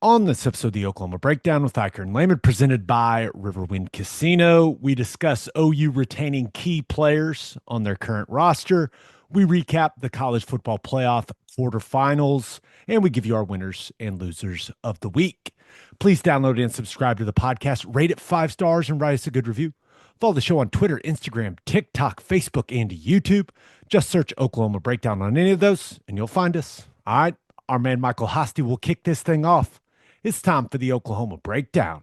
On this episode of the Oklahoma Breakdown with Ikard and Lehman, presented by Riverwind Casino, we discuss OU retaining key players on their current roster. We recap the college football playoff quarterfinals, and we give you our winners and losers of the week. Please download and subscribe to the podcast, rate it 5 stars, and write us a good review. Follow the show on Twitter, Instagram, TikTok, Facebook, and YouTube. Just search Oklahoma Breakdown on any of those, and you'll find us. All right, our man Michael Hosty will kick this thing off. It's time for the Oklahoma Breakdown.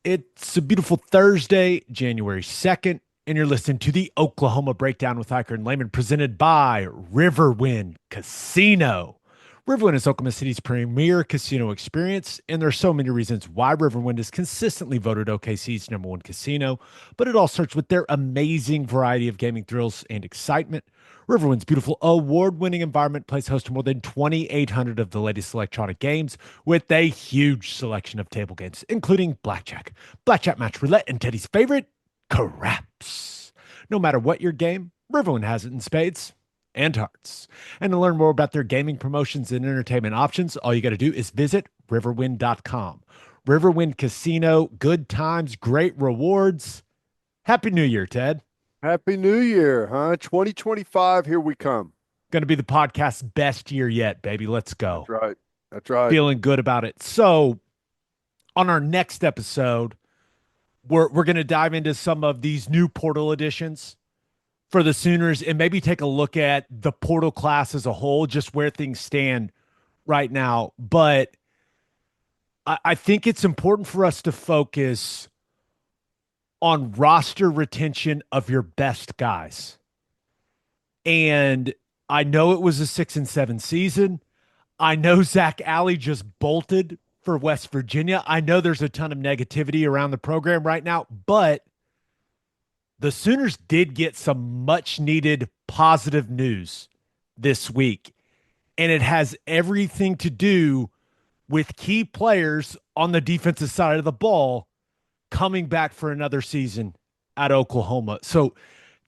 It's a beautiful Thursday, January 2nd, and you're listening to the Oklahoma Breakdown with Ikard and Lehman, presented by Riverwind Casino. Riverwind is Oklahoma City's premier casino experience, and there are so many reasons why Riverwind is consistently voted OKC's #1 casino, but it all starts with their amazing variety of gaming thrills and excitement. Riverwind's beautiful award-winning environment plays host to more than 2,800 of the latest electronic games with a huge selection of table games, including blackjack, match roulette, and Teddy's favorite, craps. No matter what your game, Riverwind has it in spades and hearts. And to learn more about their gaming promotions and entertainment options, all you got to do is visit riverwind.com. Riverwind Casino, good times, great rewards. Happy New Year, Ted. Happy New Year, huh? 2025, here we come. Going to be the podcast's best year yet, baby. Let's go. That's right. That's right. Feeling good about it. So, on our next episode, we're going to dive into some of these new portal additions for the Sooners and maybe take a look at the portal class as a whole, just where things stand right now. But I think it's important for us to focus on roster retention of your best guys. And I know it was a 6-7 season. I know Zach Alley just bolted for West Virginia. I know there's a ton of negativity around the program right now, but the Sooners did get some much needed positive news this week. And it has everything to do with key players on the defensive side of the ball coming back for another season at Oklahoma. So,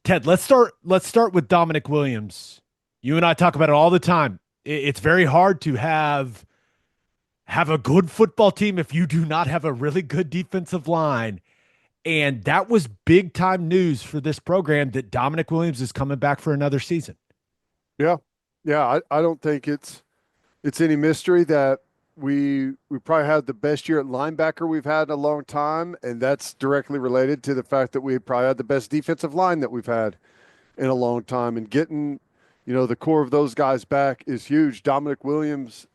Ted, let's start with Damonic Williams. You and I talk about it all the time. It's very hard to have a good football team if you do not have a really good defensive line. And that was big time news for this program that Damonic Williams is coming back for another season. Yeah. Yeah. I don't think it's any mystery that we probably had the best year at linebacker we've had in a long time. And that's directly related to the fact that we probably had the best defensive line that we've had in a long time. And getting, the core of those guys back is huge. Damonic Williams,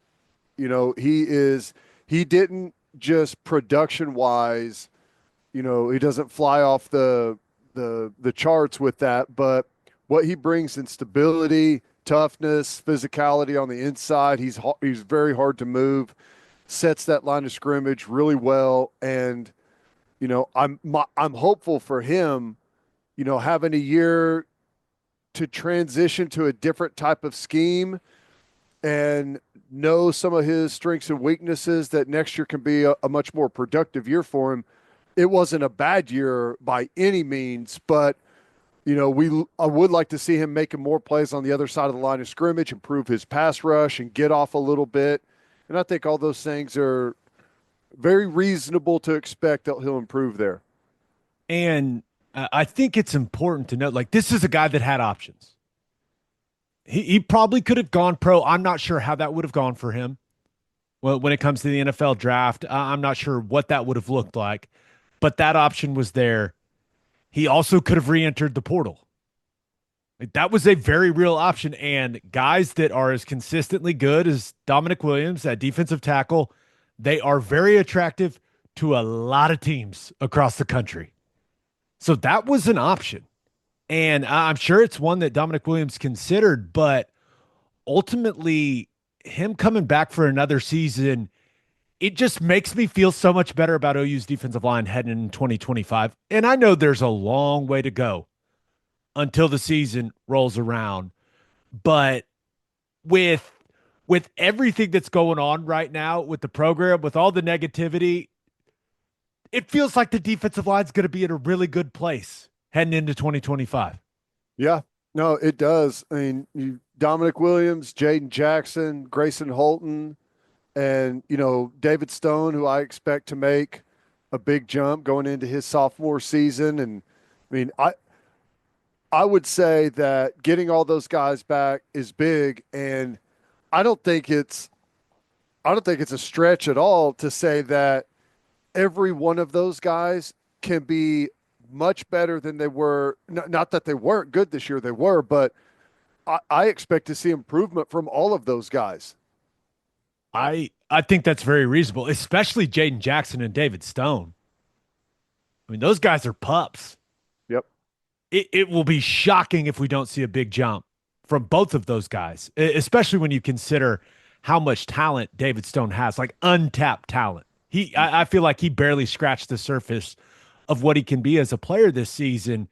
he didn't just production wise, he doesn't fly off the charts with that, but what he brings in stability, toughness, physicality on the inside, he's very hard to move, sets that line of scrimmage really well, and I'm hopeful for him, having a year to transition to a different type of scheme and know some of his strengths and weaknesses, that next year can be a much more productive year for him. It wasn't a bad year by any means, but I would like to see him making more plays on the other side of the line of scrimmage, improve his pass rush, and get off a little bit. And I think all those things are very reasonable to expect that he'll improve there. And I think it's important to note, this is a guy that had options. He probably could have gone pro. I'm not sure how that would have gone for him. Well, when it comes to the NFL draft, I'm not sure what that would have looked like. But that option was there. He also could have re-entered the portal. That was a very real option. And guys that are as consistently good as Damonic Williams at defensive tackle, they are very attractive to a lot of teams across the country. So that was an option. And I'm sure it's one that Damonic Williams considered, but ultimately him coming back for another season, it just makes me feel so much better about OU's defensive line heading in 2025. And I know there's a long way to go until the season rolls around. But with everything that's going on right now with the program, with all the negativity, it feels like the defensive line is going to be in a really good place heading into 2025. Yeah, no, it does. I mean, Damonic Williams, Jaden Jackson, Grayson Holton, And, David Stone, who I expect to make a big jump going into his sophomore season. And I mean, I would say that getting all those guys back is big. And I don't think it's I don't think it's a stretch at all to say that every one of those guys can be much better than they were. Not that they weren't good this year, they were, but I expect to see improvement from all of those guys. I think that's very reasonable, especially Jaden Jackson and David Stone. I mean, those guys are pups. Yep. It will be shocking if we don't see a big jump from both of those guys, especially when you consider how much talent David Stone has, like untapped talent. I feel like he barely scratched the surface of what he can be as a player this season.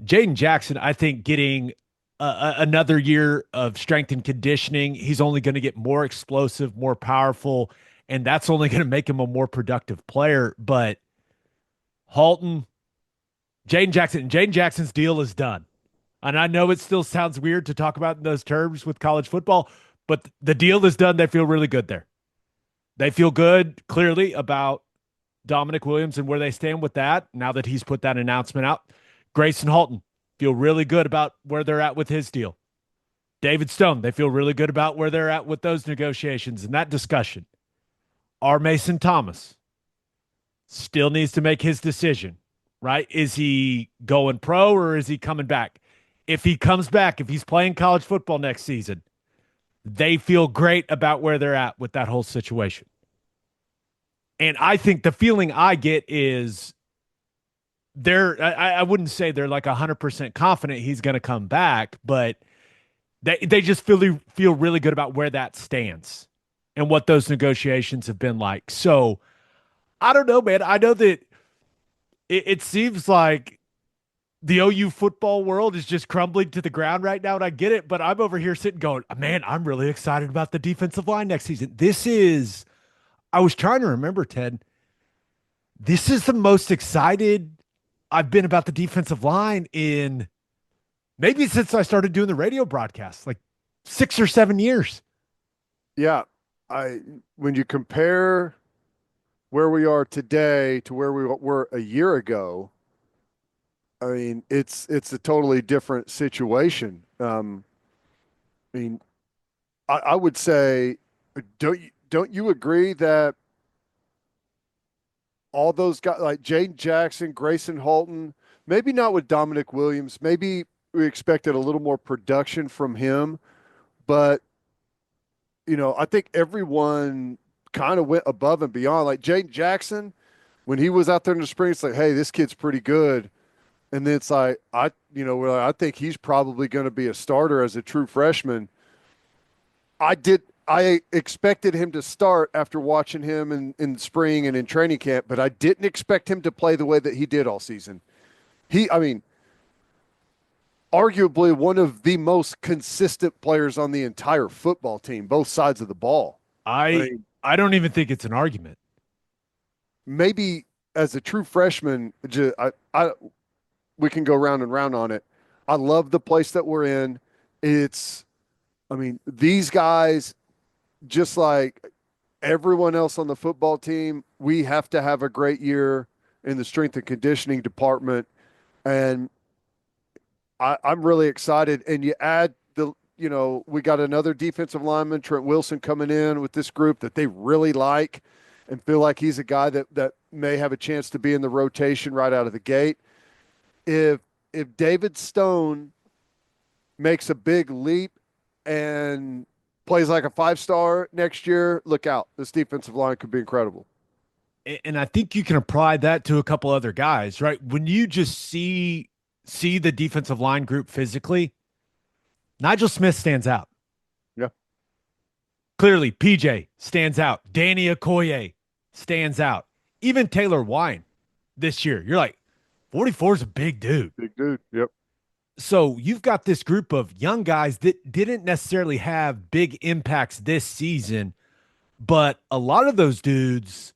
Jaden Jackson, I think, getting another year of strength and conditioning, he's only going to get more explosive, more powerful, and that's only going to make him a more productive player. But Halton, Jaden Jackson's deal is done. And I know it still sounds weird to talk about in those terms with college football, but the deal is done. They feel really good there. They feel good, clearly, about Damonic Williams and where they stand with that now that he's put that announcement out. Grayson Halton feel really good about where they're at with his deal. David Stone, they feel really good about where they're at with those negotiations and that discussion. R. Mason Thomas still needs to make his decision, right? Is he going pro or is he coming back? If he comes back, if he's playing college football next season, they feel great about where they're at with that whole situation. And I think the feeling I get is I wouldn't say they're like 100% confident he's going to come back, but they just feel really good about where that stands and what those negotiations have been like. So I don't know, man. I know that it seems like the OU football world is just crumbling to the ground right now, and I get it, but I'm over here sitting going, man, I'm really excited about the defensive line next season. I was trying to remember, Ted, this is the most excited I've been about the defensive line in maybe since I started doing the radio broadcast, like 6 or 7 years. Yeah. When you compare where we are today to where we were a year ago, I mean, it's a totally different situation. I mean, I would say, don't you agree that all those guys like Jaden Jackson, Grayson Halton, maybe not with Damonic Williams, maybe we expected a little more production from him, but I think everyone kind of went above and beyond. Like Jaden Jackson, when he was out there in the spring, it's like, hey, this kid's pretty good. And then it's like, I think he's probably going to be a starter as a true freshman. I expected him to start after watching him in spring and in training camp, but I didn't expect him to play the way that he did all season. I mean, arguably one of the most consistent players on the entire football team, both sides of the ball. I don't even think it's an argument. Maybe as a true freshman, we can go round and round on it. I love the place that we're in. These guys, just like everyone else on the football team, we have to have a great year in the strength and conditioning department. And I'm really excited. And you add we got another defensive lineman, Trent Wilson, coming in with this group that they really like and feel like he's a guy that may have a chance to be in the rotation right out of the gate. If David Stone makes a big leap and plays like a 5-star next year, look out. This defensive line could be incredible. And I think you can apply that to a couple other guys, right? When you just see the defensive line group physically, Nigel Smith stands out. Yeah. Clearly, PJ stands out. Danny Okoye stands out. Even Taylor Wine this year. You're like, 44 is a big dude. Big dude, yep. So you've got this group of young guys that didn't necessarily have big impacts this season, but a lot of those dudes,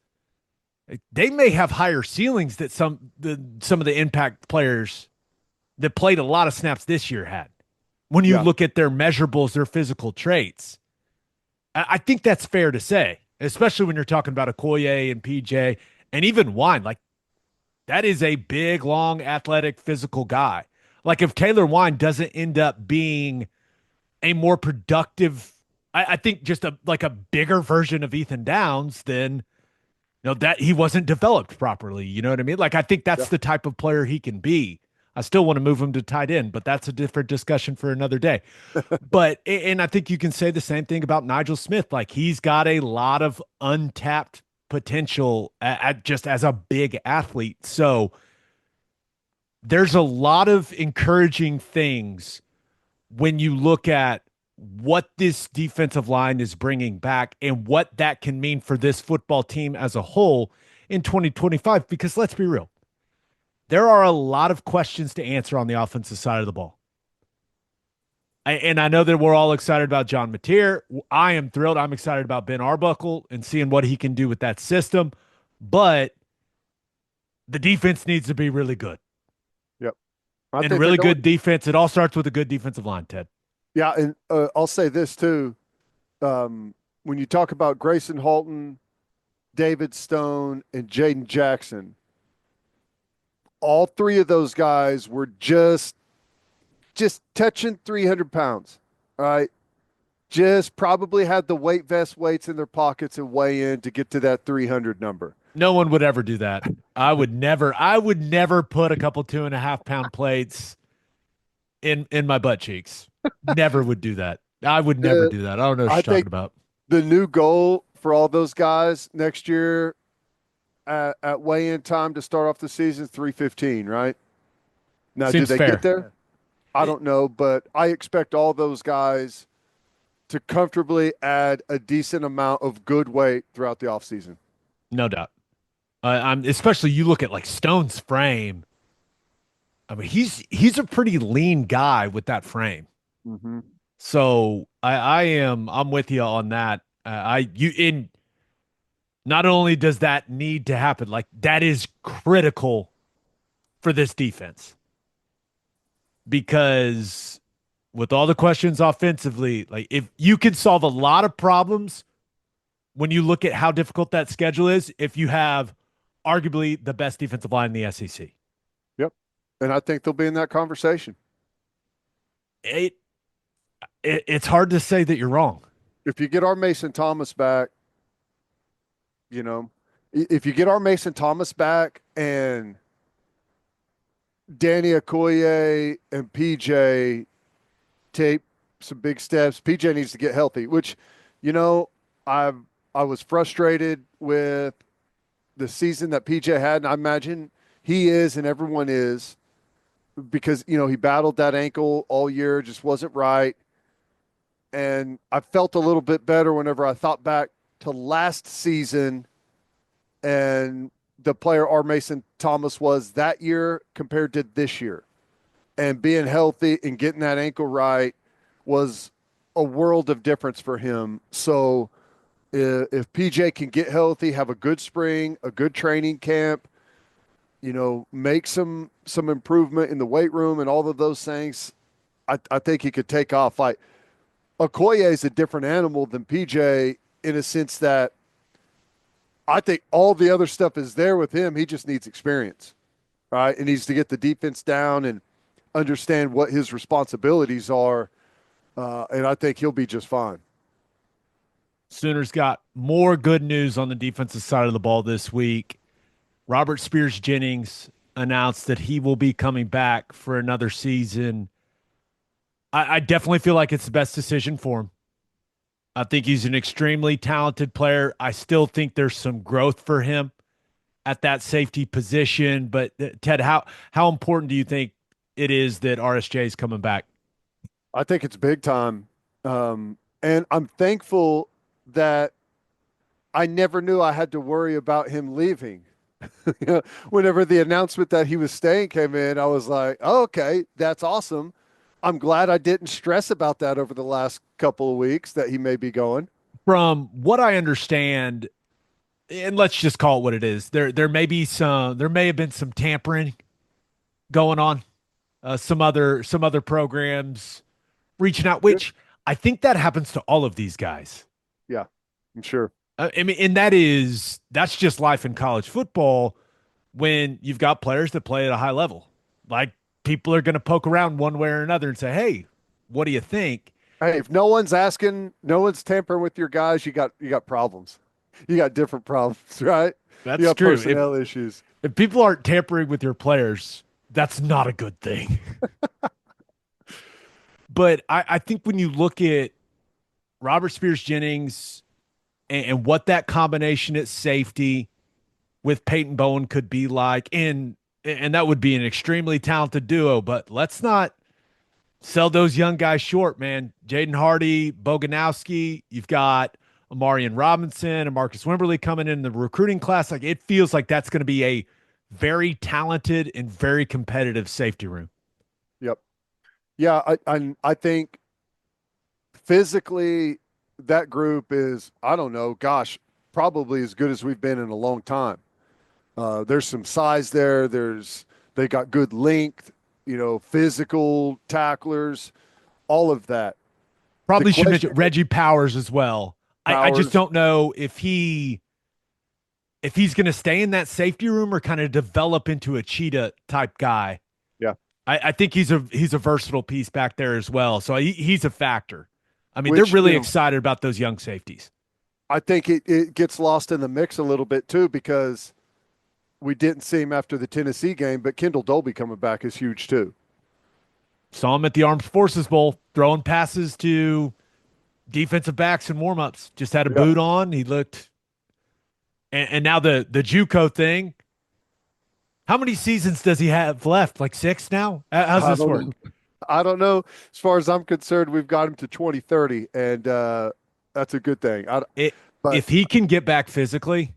they may have higher ceilings that some of the impact players that played a lot of snaps this year had. When you look at their measurables, their physical traits, I think that's fair to say. especially when you're talking about Okoye and PJ and even Wine. Like, that is a big, long, athletic, physical guy. Like, if Taylor Wine doesn't end up being a more productive, I think just a bigger version of Ethan Downs, then that he wasn't developed properly. You know what I mean? Like, I think Yeah. that's the type of player he can be. I still want to move him to tight end, but that's a different discussion for another day. But and I think you can say the same thing about Nigel Smith. Like, he's got a lot of untapped potential just as a big athlete. So there's a lot of encouraging things when you look at what this defensive line is bringing back and what that can mean for this football team as a whole in 2025. Because let's be real, there are a lot of questions to answer on the offensive side of the ball. And I know that we're all excited about John Mateer. I am thrilled. I'm excited about Ben Arbuckle and seeing what he can do with that system. But the defense needs to be really good. Yep. And a really good defense. It all starts with a good defensive line, Ted. Yeah, and I'll say this too. When you talk about Grayson Halton, David Stone, and Jaden Jackson, all three of those guys were just touching 300 pounds, all right? Just probably had the weight vest weights in their pockets and weigh in to get to that 300 number. No one would ever do that. I would never put a couple 2.5 pound plates in my butt cheeks. Never would do that. I would never do that. I don't know what you're talking about. The new goal for all those guys next year at weigh-in time to start off the season, 315, right? Now, Seems do they fair. get there? I don't know, but I expect all those guys to comfortably add a decent amount of good weight throughout the offseason. No doubt. I'm especially you look at like Stone's frame. I mean, he's a pretty lean guy with that frame. Mm-hmm. So I'm with you on that. Not only does that need to happen, like that is critical for this defense. Because with all the questions offensively, like if you can solve a lot of problems when you look at how difficult that schedule is, if you have arguably the best defensive line in the SEC. Yep. And I think they'll be in that conversation. It's hard to say that you're wrong. If you get our Mason Thomas back, if you get our Mason Thomas back and Danny Okoye and PJ take some big steps. PJ needs to get healthy, which, I was frustrated with the season that PJ had, and I imagine he is and everyone is because, he battled that ankle all year, just wasn't right. And I felt a little bit better whenever I thought back to last season and the player R. Mason Thomas was that year compared to this year. And being healthy and getting that ankle right was a world of difference for him. So if PJ can get healthy, have a good spring, a good training camp, make some improvement in the weight room and all of those things, I think he could take off. Like Okoye is a different animal than PJ in a sense that I think all the other stuff is there with him. He just needs experience, right? He needs to get the defense down and understand what his responsibilities are. And I think he'll be just fine. Sooners got more good news on the defensive side of the ball this week. Robert Spears-Jennings announced that he will be coming back for another season. I definitely feel like it's the best decision for him. I think he's an extremely talented player. I still think there's some growth for him at that safety position. But Ted, how important do you think it is that RSJ is coming back? I think it's big time. And I'm thankful that I never knew I had to worry about him leaving. Whenever the announcement that he was staying came in, I was like, oh, okay, that's awesome. I'm glad I didn't stress about that over the last couple of weeks that he may be going. From what I understand, and let's just call it what it is, there may have been some tampering going on, some other programs reaching out, which I think that happens to all of these guys. Yeah, I'm sure. I mean, and that's just life in college football when you've got players that play at a high level. Like people are going to poke around one way or another and say, "Hey, what do you think?" Hey, if no one's asking, no one's tampering with your guys, you got problems. You got different problems, right? You That's got true. personnel issues. If people aren't tampering with your players, that's not a good thing. But I think when you look at Robert Spears-Jennings and what that combination at safety with Peyton Bowen could be like, and that would be an extremely talented duo. But let's not sell those young guys short, man. Jaden Hardy, Boganowski, you've got Amarian Robinson and Marcus Wimberly coming in the recruiting class. Like it feels like that's going to be a very talented and very competitive safety room. Yep. Yeah, I think physically that group is, I don't know, gosh, probably as good as we've been in a long time. There's some size there. They got good length, physical tacklers, all of that. The Probably should mention question, Reggie Powers as well. I just Powers, don't know if he's going to stay in that safety room or kind of develop into a cheetah type guy. yeah, I think he's a versatile piece back there as well. So he's a factor. I mean, they're which, really excited about those young safeties. I think it gets lost in the mix a little bit too because we didn't see him after the Tennessee game, but Kendall Dolby coming back is huge too. Saw him at the Armed Forces Bowl throwing passes to defensive backs and warmups. Just had a Yeah. boot on. He looked, and now the JUCO thing. How many seasons does he have left? Like six now? How's I this don't work? know. I don't know. As far as I'm concerned, we've got him to 2030, and that's a good thing. It, But if he can get back physically,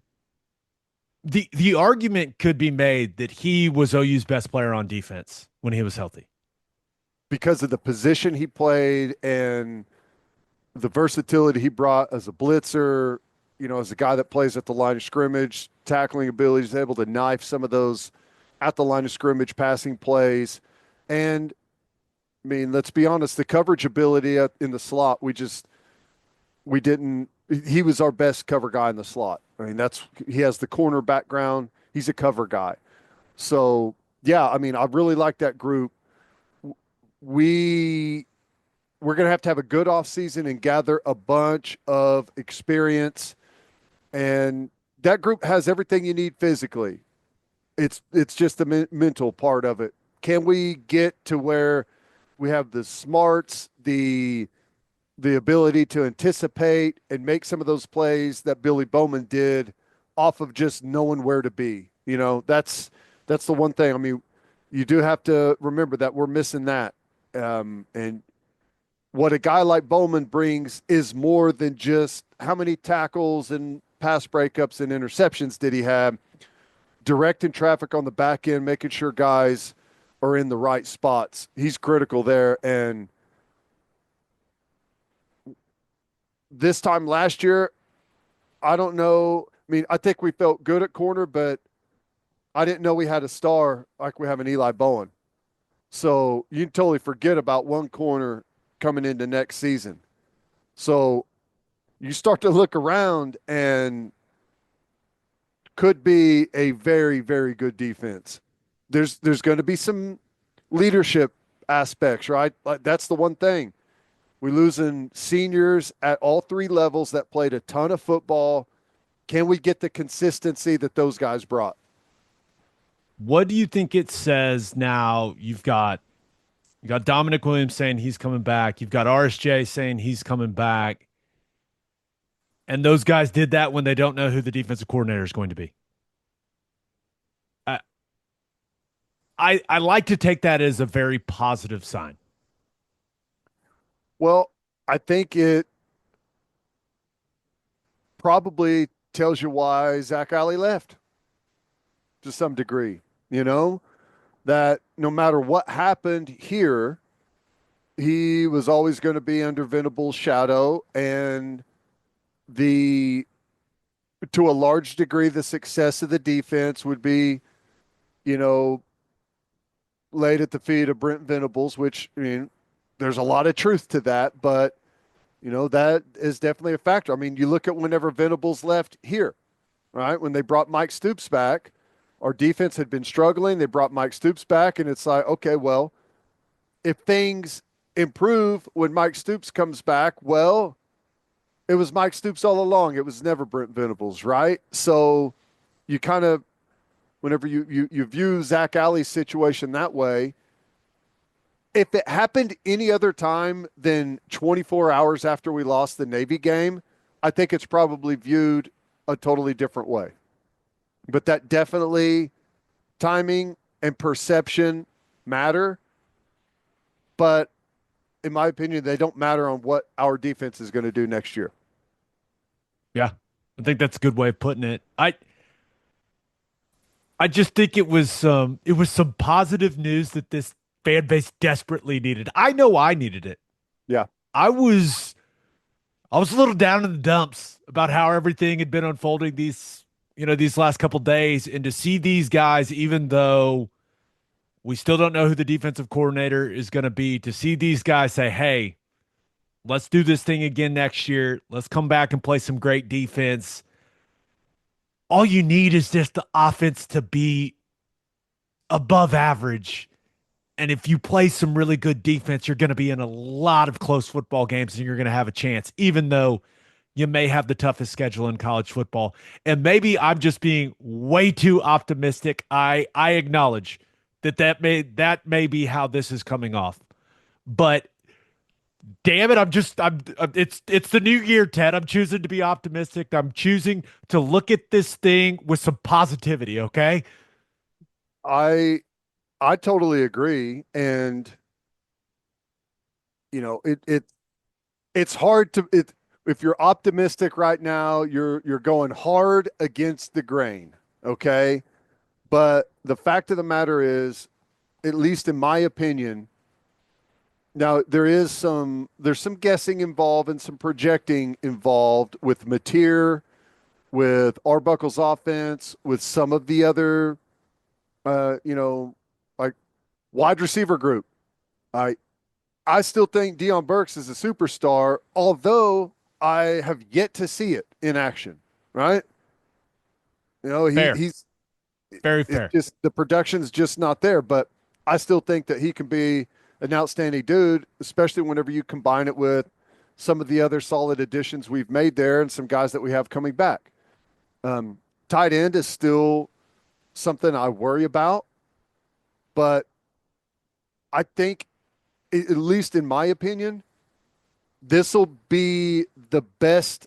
the argument could be made that he was OU's best player on defense when he was healthy. because of the position he played and the versatility he brought as a blitzer, as a guy that plays at the line of scrimmage, tackling abilities, able to knife some of those at the line of scrimmage passing plays. And I mean, let's be honest, the coverage ability in the slot, we didn't, he was our best cover guy in the slot. I mean, he has the corner background. He's a cover guy. So, yeah, I mean, I really like that group. We we're going to have a good offseason and gather a bunch of experience. And that group has everything you need physically. It's just the mental part of it. Can we get to where we have the smarts, the ability to anticipate and make some of those plays that Billy Bowman did off of just knowing where to be? That's the one thing. I mean, you do have to remember that we're missing that. And what a guy like Bowman brings is more than just how many tackles and pass breakups and interceptions did he have, directing traffic on the back end, making sure guys are in the right spots. He's critical there. And this time last year, I don't know. I mean, I think we felt good at corner, but I didn't know we had a star like we have in Eli Bowen. So you can totally forget about one corner coming into next season. So you start to look around and could be a very, very good defense. There's going to be some leadership aspects, right? Like that's the one thing. We're losing seniors at all three levels that played a ton of football. Can we get the consistency that those guys brought? What do you think it says now? You got Dominic Williams saying he's coming back. You've got RSJ saying he's coming back. And those guys did that when they don't know who the defensive coordinator is going to be. I I like to take that as a very positive sign. Well, I think it probably tells you why Zach Alley left to some degree, that no matter what happened here, he was always going to be under Venable's shadow. And the, to a large degree, the success of the defense would be, you know, laid at the feet of Brent Venables, which, I mean, there's a lot of truth to that. But That is definitely a factor. I mean, you look at whenever Venables left here, right? When they brought Mike Stoops back, our defense had been struggling. They brought Mike Stoops back, and it's like, okay, well, if things improve when Mike Stoops comes back, well, it was Mike Stoops all along. It was never Brent Venables, right? So you kind of, whenever you view Zach Alley's situation that way, if it happened any other time than 24 hours after we lost the Navy game, I think it's probably viewed a totally different way. But that definitely timing and perception matter. But in my opinion, they don't matter on what our defense is going to do next year. Yeah, I think that's a good way of putting it. I just think it was some positive news that this fan base desperately needed. I know I needed it. Yeah. I was I was a little down in the dumps about how everything had been unfolding these last couple days, and to see these guys, even though we still don't know who the defensive coordinator is going to be, to see these guys say, "Hey, let's do this thing again next year. Let's come back and play some great defense." All you need is just the offense to be above average. And if you play some really good defense, you're going to be in a lot of close football games and you're going to have a chance, even though you may have the toughest schedule in college football. And maybe I'm just being way too optimistic. I acknowledge that may be how this is coming off. But damn it, it's the new year, Ted. I'm choosing to be optimistic. I'm choosing to look at this thing with some positivity, okay? I I totally agree. And it's hard to it if you're optimistic right now, you're going hard against the grain. Okay. But the fact of the matter is, at least in my opinion, now there's some guessing involved and some projecting involved with Mateer, with Arbuckle's offense, with some of the other like wide receiver group. I I still think Deion Burks is a superstar, although I have yet to see it in action. Right? Fair. He's Very it's fair. just the production's just not there. But I still think that he can be an outstanding dude, especially whenever you combine it with some of the other solid additions we've made there and some guys that we have coming back. Um, Tight end is still something I worry about, but I think, at least in my opinion, this will be the best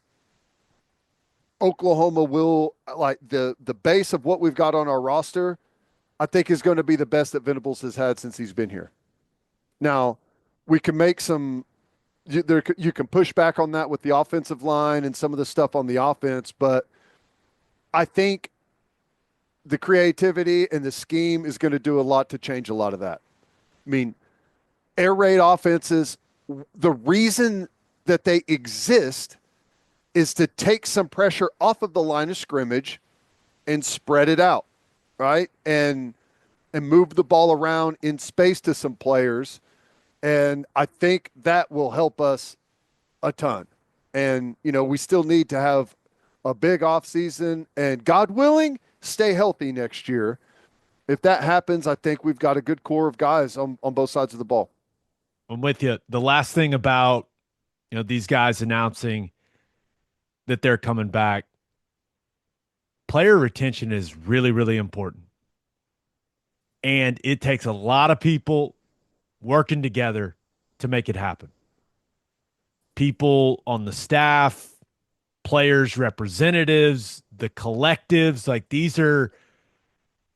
Oklahoma will like the base of what we've got on our roster. I think is going to be the best that Venables has had since he's been here. Now, we can make some. You can push back on that with the offensive line and some of the stuff on the offense, but I think the creativity and the scheme is going to do a lot to change a lot of that. I mean, air raid offenses, the reason that they exist is to take some pressure off of the line of scrimmage and spread it out, right? And move the ball around in space to some players. And I think that will help us a ton. And, we still need to have a big offseason and, God willing, stay healthy next year. If that happens, I think we've got a good core of guys on both sides of the ball. I'm with you. The last thing about, these guys announcing that they're coming back, player retention is really, really important. And it takes a lot of people working together to make it happen. People on the staff, players, representatives, the collectives, like these are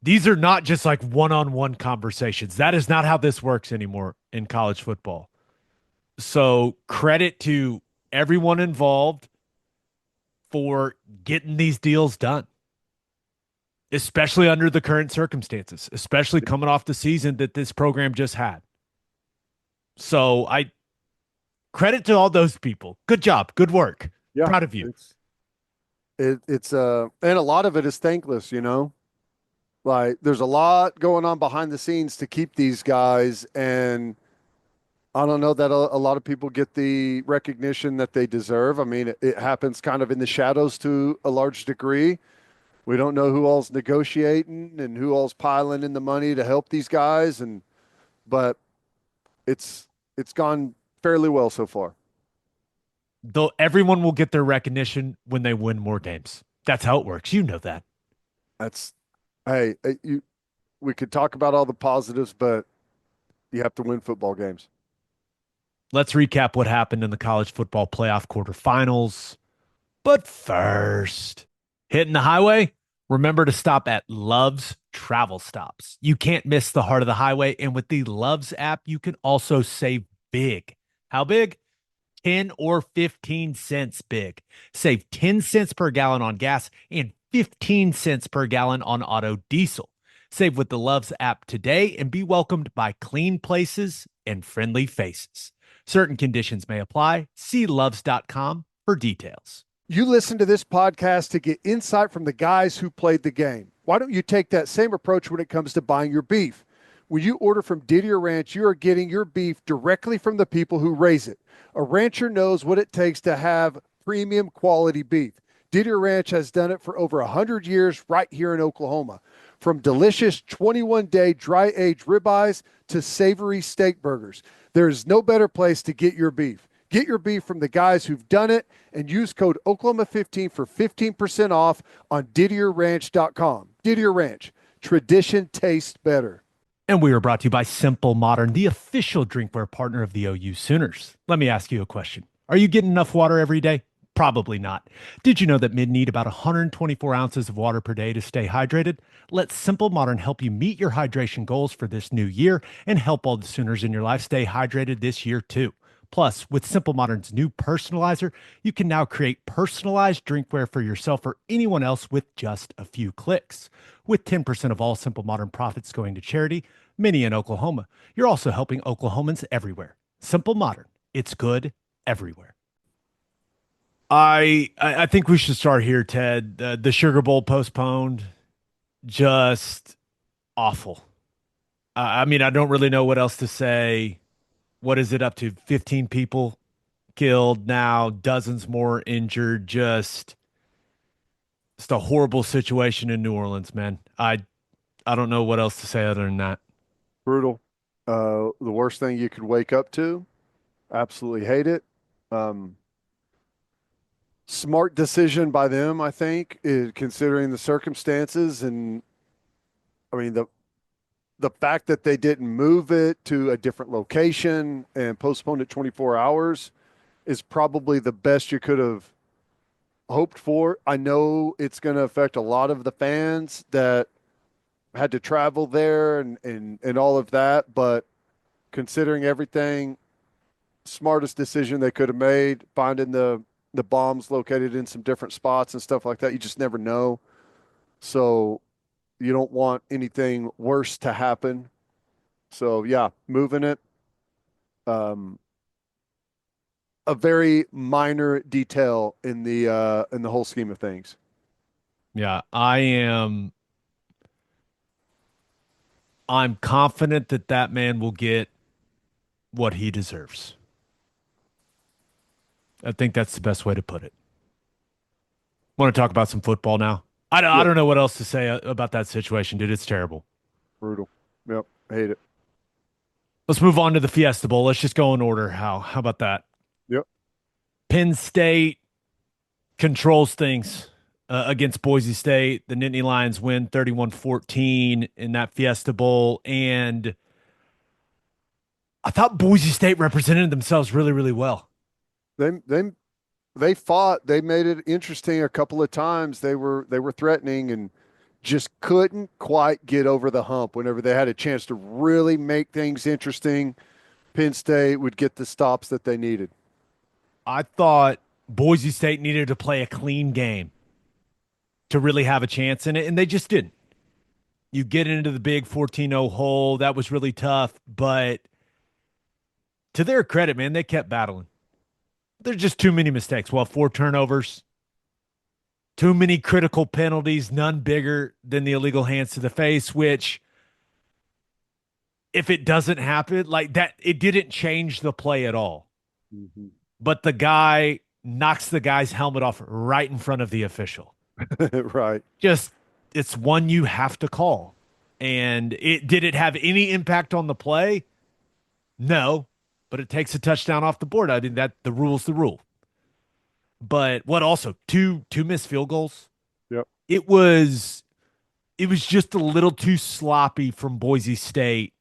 not just like one-on-one conversations. That is not how this works anymore in college football. So credit to everyone involved for getting these deals done, especially under the current circumstances, especially coming off the season that this program just had. So I credit to all those people. Good job. Good work. Yeah. Proud of you. It's and a lot of it is thankless. Like there's a lot going on behind the scenes to keep these guys, and I don't know that a lot of people get the recognition that they deserve. I mean, it happens kind of in the shadows to a large degree. We don't know who all's negotiating and who all's piling in the money to help these guys, but it's it's gone fairly well so far. Though everyone will get their recognition when they win more games. That's how it works. You know that. That's hey, we could talk about all the positives, but you have to win football games. Let's recap what happened in the college football playoff quarterfinals. But first, hitting the highway, remember to stop at Love's Travel Stops. You can't miss the heart of the highway. And with the Love's app, you can also save big. How big? 10 or 15 cents big. Save 10 cents per gallon on gas and 15 cents per gallon on auto diesel. Save with the Love's app today and be welcomed by clean places and friendly faces. Certain conditions may apply. See loves.com for details. You listen to this podcast to get insight from the guys who played the game. Why don't you take that same approach when it comes to buying your beef? When you order from Didier Ranch, you are getting your beef directly from the people who raise it. A rancher knows what it takes to have premium quality beef. Didier Ranch has done it for over 100 years right here in Oklahoma. From delicious 21-day dry-aged ribeyes to savory steak burgers, there is no better place to get your beef. Get your beef from the guys who've done it and use code Oklahoma15 for 15% off on DidierRanch.com. Didier Ranch, tradition tastes better. And we are brought to you by Simple Modern, the official drinkware partner of the OU Sooners. Let me ask you a question. Are you getting enough water every day? Probably not. Did you know that men need about 124 ounces of water per day to stay hydrated? Let Simple Modern help you meet your hydration goals for this new year and help all the Sooners in your life stay hydrated this year too. Plus, with Simple Modern's new personalizer, you can now create personalized drinkware for yourself or anyone else with just a few clicks. With 10% of all Simple Modern profits going to charity, many in Oklahoma, you're also helping Oklahomans everywhere. Simple Modern, it's good everywhere. I think we should start here, Ted. The Sugar Bowl postponed, just awful. I mean, I don't really know what else to say. What is it up to? 15 people killed now, dozens more injured. Just a horrible situation in New Orleans, man. I don't know what else to say other than that. Brutal. The worst thing you could wake up to. Absolutely hate it. Smart decision by them, I think, considering the circumstances. And I mean, the fact that they didn't move it to a different location and postponed it 24 hours is probably the best you could have hoped for. I know it's going to affect a lot of the fans that had to travel there and all of that, but considering everything, smartest decision they could have made, finding the bombs located in some different spots and stuff like that. You just never know. So you don't want anything worse to happen. So yeah, moving it. A very minor detail in the whole scheme of things. Yeah, I'm confident that that man will get what he deserves. I think that's the best way to put it. Want to talk about some football now? I Yeah, don't know what else to say about that situation, dude. It's terrible. brutal. Yep, hate it. Let's move on to the Fiesta Bowl. Let's just go in order. How about that? Yep. Penn State controls things against Boise State. The Nittany Lions win 31-14 in that Fiesta Bowl. And I thought Boise State represented themselves really, really well. They they fought. They made it interesting a couple of times. They were threatening and just couldn't quite get over the hump. Whenever they had a chance to really make things interesting, Penn State would get the stops that they needed. I thought Boise State needed to play a clean game to really have a chance in it, and they just didn't. You get into the big 14-0 hole. That was really tough, but to their credit, man, they kept battling. There's just too many mistakes. Well, 4 turnovers, too many critical penalties, none bigger than the illegal hands to the face, which if it doesn't happen, like that, it didn't change the play at all. Mhm. But the guy knocks the guy's helmet off right in front of the official. Right. Just, it's one you have to call. And it did it have any impact on the play? No, but it takes a touchdown off the board. I mean, that the rule's the rule. But what also two missed field goals? Yep. It was it was just a little too sloppy from Boise State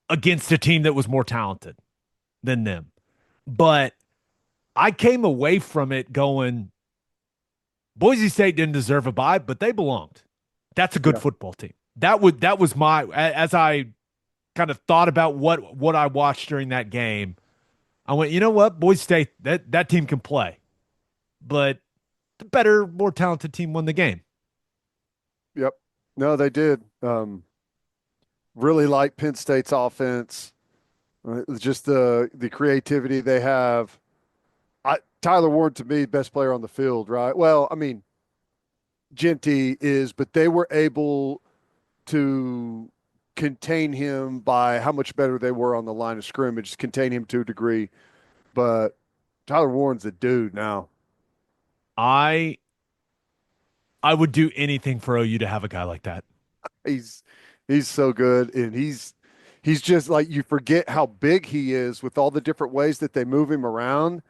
against a team that was more talented than them. But I came away from it going, Boise State didn't deserve a bye, but they belonged. That's a good Yeah. football team. That was my, as I kind of thought about what I watched during that game. I went, you know what, Boise State, that team can play, but the better, more talented team won the game. Yep. No, they did. Really like Penn State's offense. Just the creativity they have. Tyler Warren to me, best player on the field, right? Well, I mean, Genty is, but they were able to contain him by how much better they were on the line of scrimmage, contain him to a degree. But Tyler Warren's the dude now. I I would do anything for OU to have a guy like that. He's he's so good, and he's just like you forget how big he is with all the different ways that they move him around,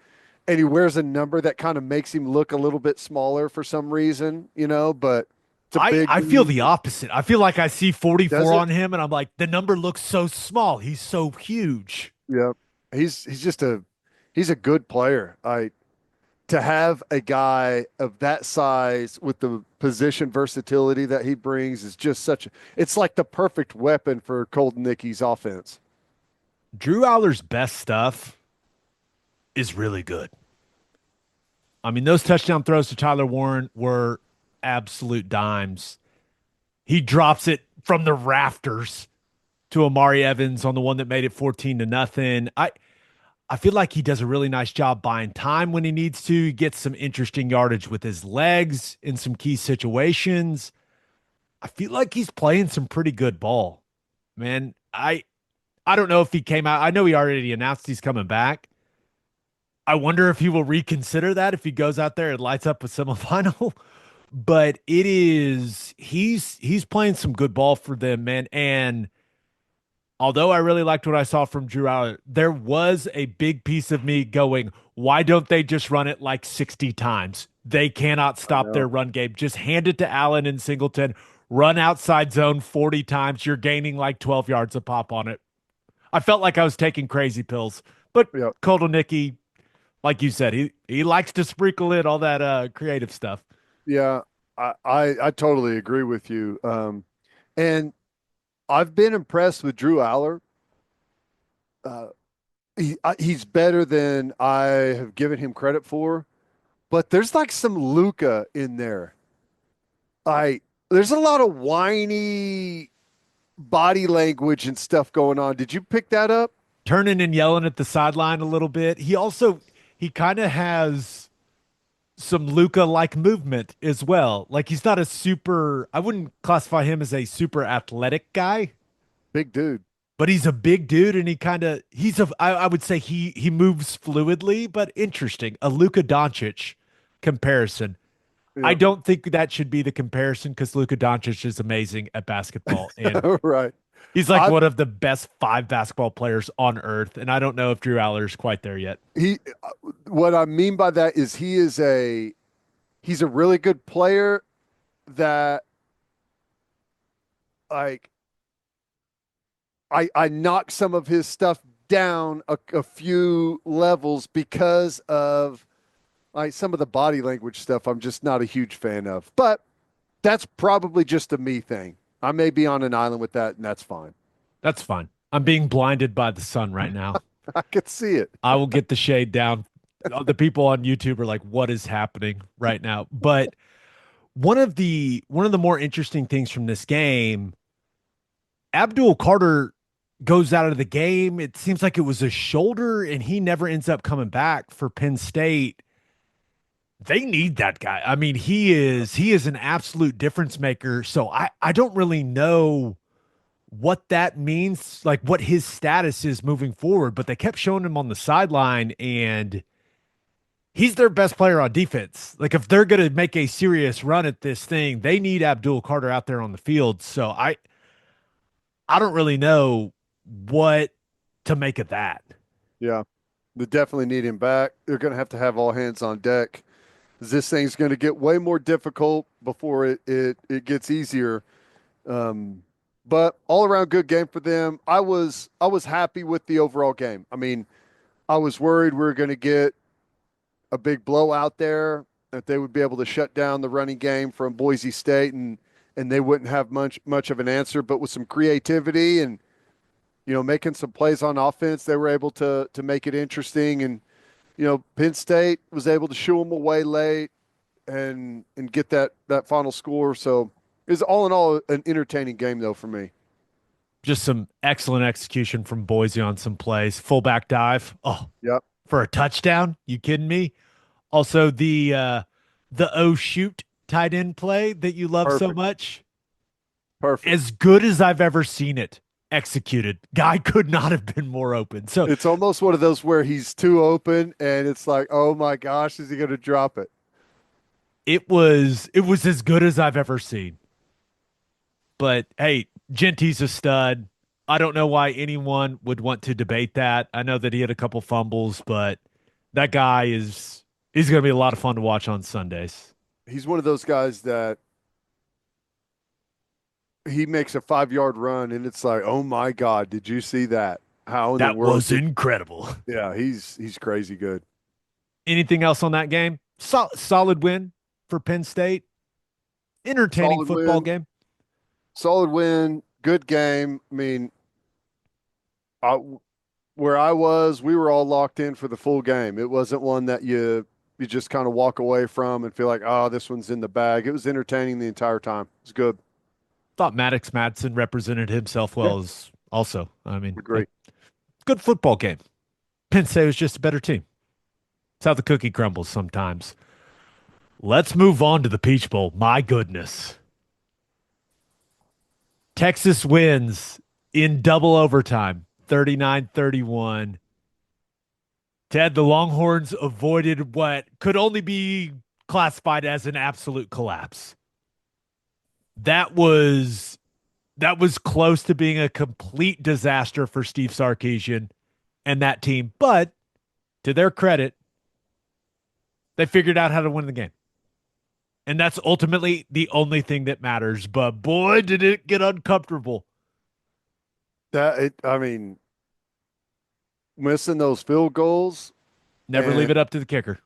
and he wears a number that kind of makes him look a little bit smaller for some reason, but it's a big I feel dude. the opposite. I feel like I see Does 44 it? on him and I'm like, the number looks so small. He's so huge. Yeah. He's just he's a good player. I To have a guy of that size with the position versatility that he brings is just it's like the perfect weapon for Colton Nicky's offense. Drew Aller's best stuff is really good. I mean, those touchdown throws to Tyler Warren were absolute dimes. He drops it from the rafters to Amari Evans on the one that made it 14-0. I feel like he does a really nice job buying time when he needs to. He gets some interesting yardage with his legs in some key situations. I feel like he's playing some pretty good ball. Man, I don't know if he came out. I know he already announced he's coming back. I wonder if he will reconsider that if he goes out there and lights up a semifinal. But he's playing some good ball for them, man. And although I really liked what I saw from Drew Aller, there was a big piece of me going, why don't they just run it like 60 times? They cannot I stop their know. run game. Just hand it to Allen and Singleton, run outside zone 40 times. You're gaining like 12 yards a pop on it. I felt like I was taking crazy pills. But Yeah. Kotelnicki, like you said, he likes to sprinkle in all that creative stuff. Yeah. I totally agree with you. And I've been impressed with Drew Aller. Uh, he's better than I have given him credit for, but there's like some Luca in there. I There's a lot of whiny body language and stuff going on. Did you pick that up? Turning and yelling at the sideline a little bit. He kind of has some Luca like movement as well. Like he's not a super, I wouldn't classify him as a super athletic guy, Big dude. but he's a big dude and I would say he moves fluidly, but interesting. A Luka Doncic comparison. I Yeah. don't think that should be the comparison because Luka Doncic is amazing at basketball and Right. he's like I one of the best five basketball players on earth. And I don't know if Drew Aller is quite there yet. he What I mean by that is he's a really good player that like I knock some of his stuff down a few levels because of like some of the body language stuff I'm just not a huge fan of. But that's probably just a me thing. I may be on an island with that, and that's fine. That's fine. I'm being blinded by the sun right now. I could see it. I will get the shade down. The people on YouTube are like, what is happening right now? But one of the more interesting things from this game, Abdul Carter goes out of the game. It seems like it was a shoulder, and he never ends up coming back for Penn State. They need that guy. I mean, he is an absolute difference maker. So I don't really know what that means, like what his status is moving forward. But they kept showing him on the sideline, and he's their best player on defense. Like if they're going to make a serious run at this thing, they need Abdul Carter out there on the field. So I don't really know what to make of that. Yeah, they definitely need him back. They're going to have all hands on deck. This thing's going to get way more difficult before it gets easier. But all around good game for them. I was happy with the overall game. I mean, I was worried we were going to get a big blowout there, that they would be able to shut down the running game from Boise State and they wouldn't have much of an answer. But with some creativity and making some plays on offense, they were able to make it interesting. And Penn State was able to shoo them away late and get that final score. So it was all in all an entertaining game though for me. Just some excellent execution from Boise on some plays. Fullback dive. Oh, Yep. for a touchdown. You kidding me? Also the oh shoot tight end play that you love so Perfect. much. Perfect. As good as I've ever seen it executed. Guy could not have been more open. So It's almost one of those where he's too open and it's like, oh my gosh, is he going to drop it? it was as good as I've ever seen. But hey, Genty's a stud. I don't know why anyone would want to debate that. I know that he had a couple fumbles, but that guy is he's going to be a lot of fun to watch on Sundays. He's one of those guys that he makes a 5 yard run and it's like, oh my God, did you see that? How in the That world was incredible. yeah, he's crazy good. Anything else on that game? Solid win for Penn State. Entertaining Solid football win. game. Solid win, good game. I mean, I, where I was, we were all locked in for the full game. It wasn't one that you just kind of walk away from and feel like, oh, this one's in the bag. It was entertaining the entire time. It's good. Thought Maddox Madsen represented himself Yeah, well as also. I mean, agree. good football game. Penn State was just a better team. It's how the cookie crumbles sometimes. Let's move on to the Peach Bowl. My goodness. Texas wins in double overtime, 39-31. Ted, the Longhorns avoided what could only be classified as an absolute collapse. That was close to being a complete disaster for Steve Sarkisian and that team, but to their credit, they figured out how to win the game. And that's ultimately the only thing that matters. But boy, did it get uncomfortable. I mean, missing those field goals Never leave and it up to the kicker.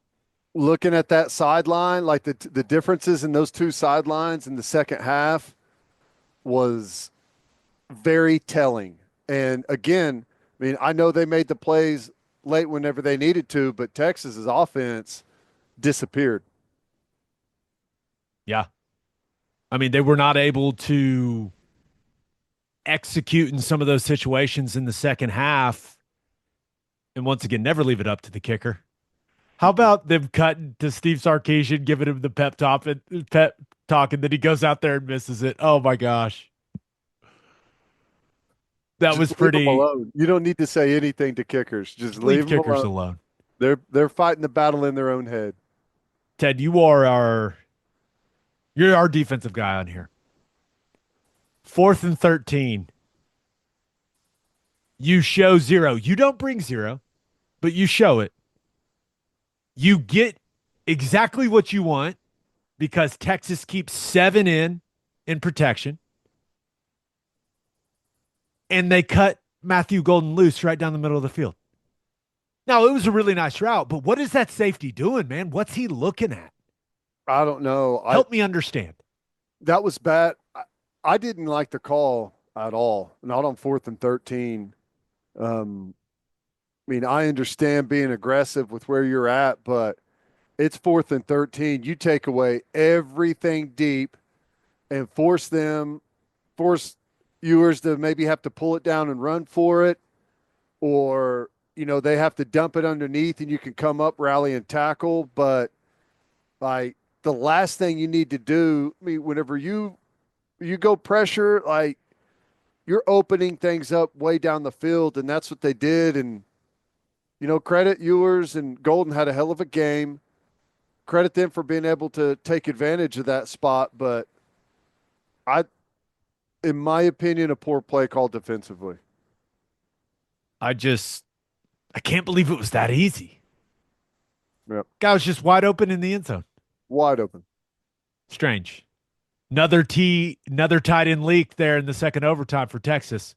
looking at that sideline, like the differences in those two sidelines in the second half was very telling. And again, I mean, I know they made the plays late whenever they needed to, but Texas's offense disappeared. Yeah. I mean, they were not able to execute in some of those situations in the second half. And once again, never leave it up to the kicker. How about them cutting to Steve Sarkisian, giving him the pep talk, and then he goes out there and misses it? Oh my gosh. That was Just leave them pretty. alone. You don't need to say anything to kickers. Just Leave leave them kickers alone. alone. They're fighting the battle in their own head. Ted, you're our defensive guy on here. 4th and 13. You show zero. You don't bring zero, but you show it. You get exactly what you want because Texas keeps 7 in protection. And they cut Matthew Golden loose right down the middle of the field. Now, it was a really nice route, but what is that safety doing, man? What's he looking at? I don't know. Help me understand. That was bad. I didn't like the call at all. Not on 4th and 13. I mean, I understand being aggressive with where you're at, but it's 4th and 13. You take away everything deep and force viewers to maybe have to pull it down and run for it, or they have to dump it underneath and you can come up, rally, and tackle. But like the last thing you need to do, I mean, whenever you go pressure, like you're opening things up way down the field, and that's what they did. And credit Ewers and Golden had a hell of a game. Credit them for being able to take advantage of that spot, but I, in my opinion, a poor play call defensively. I just I can't believe it was that easy. Yep, Guy was just wide open in the end zone. wide open. Strange. Another tight end leak there in the second overtime for Texas.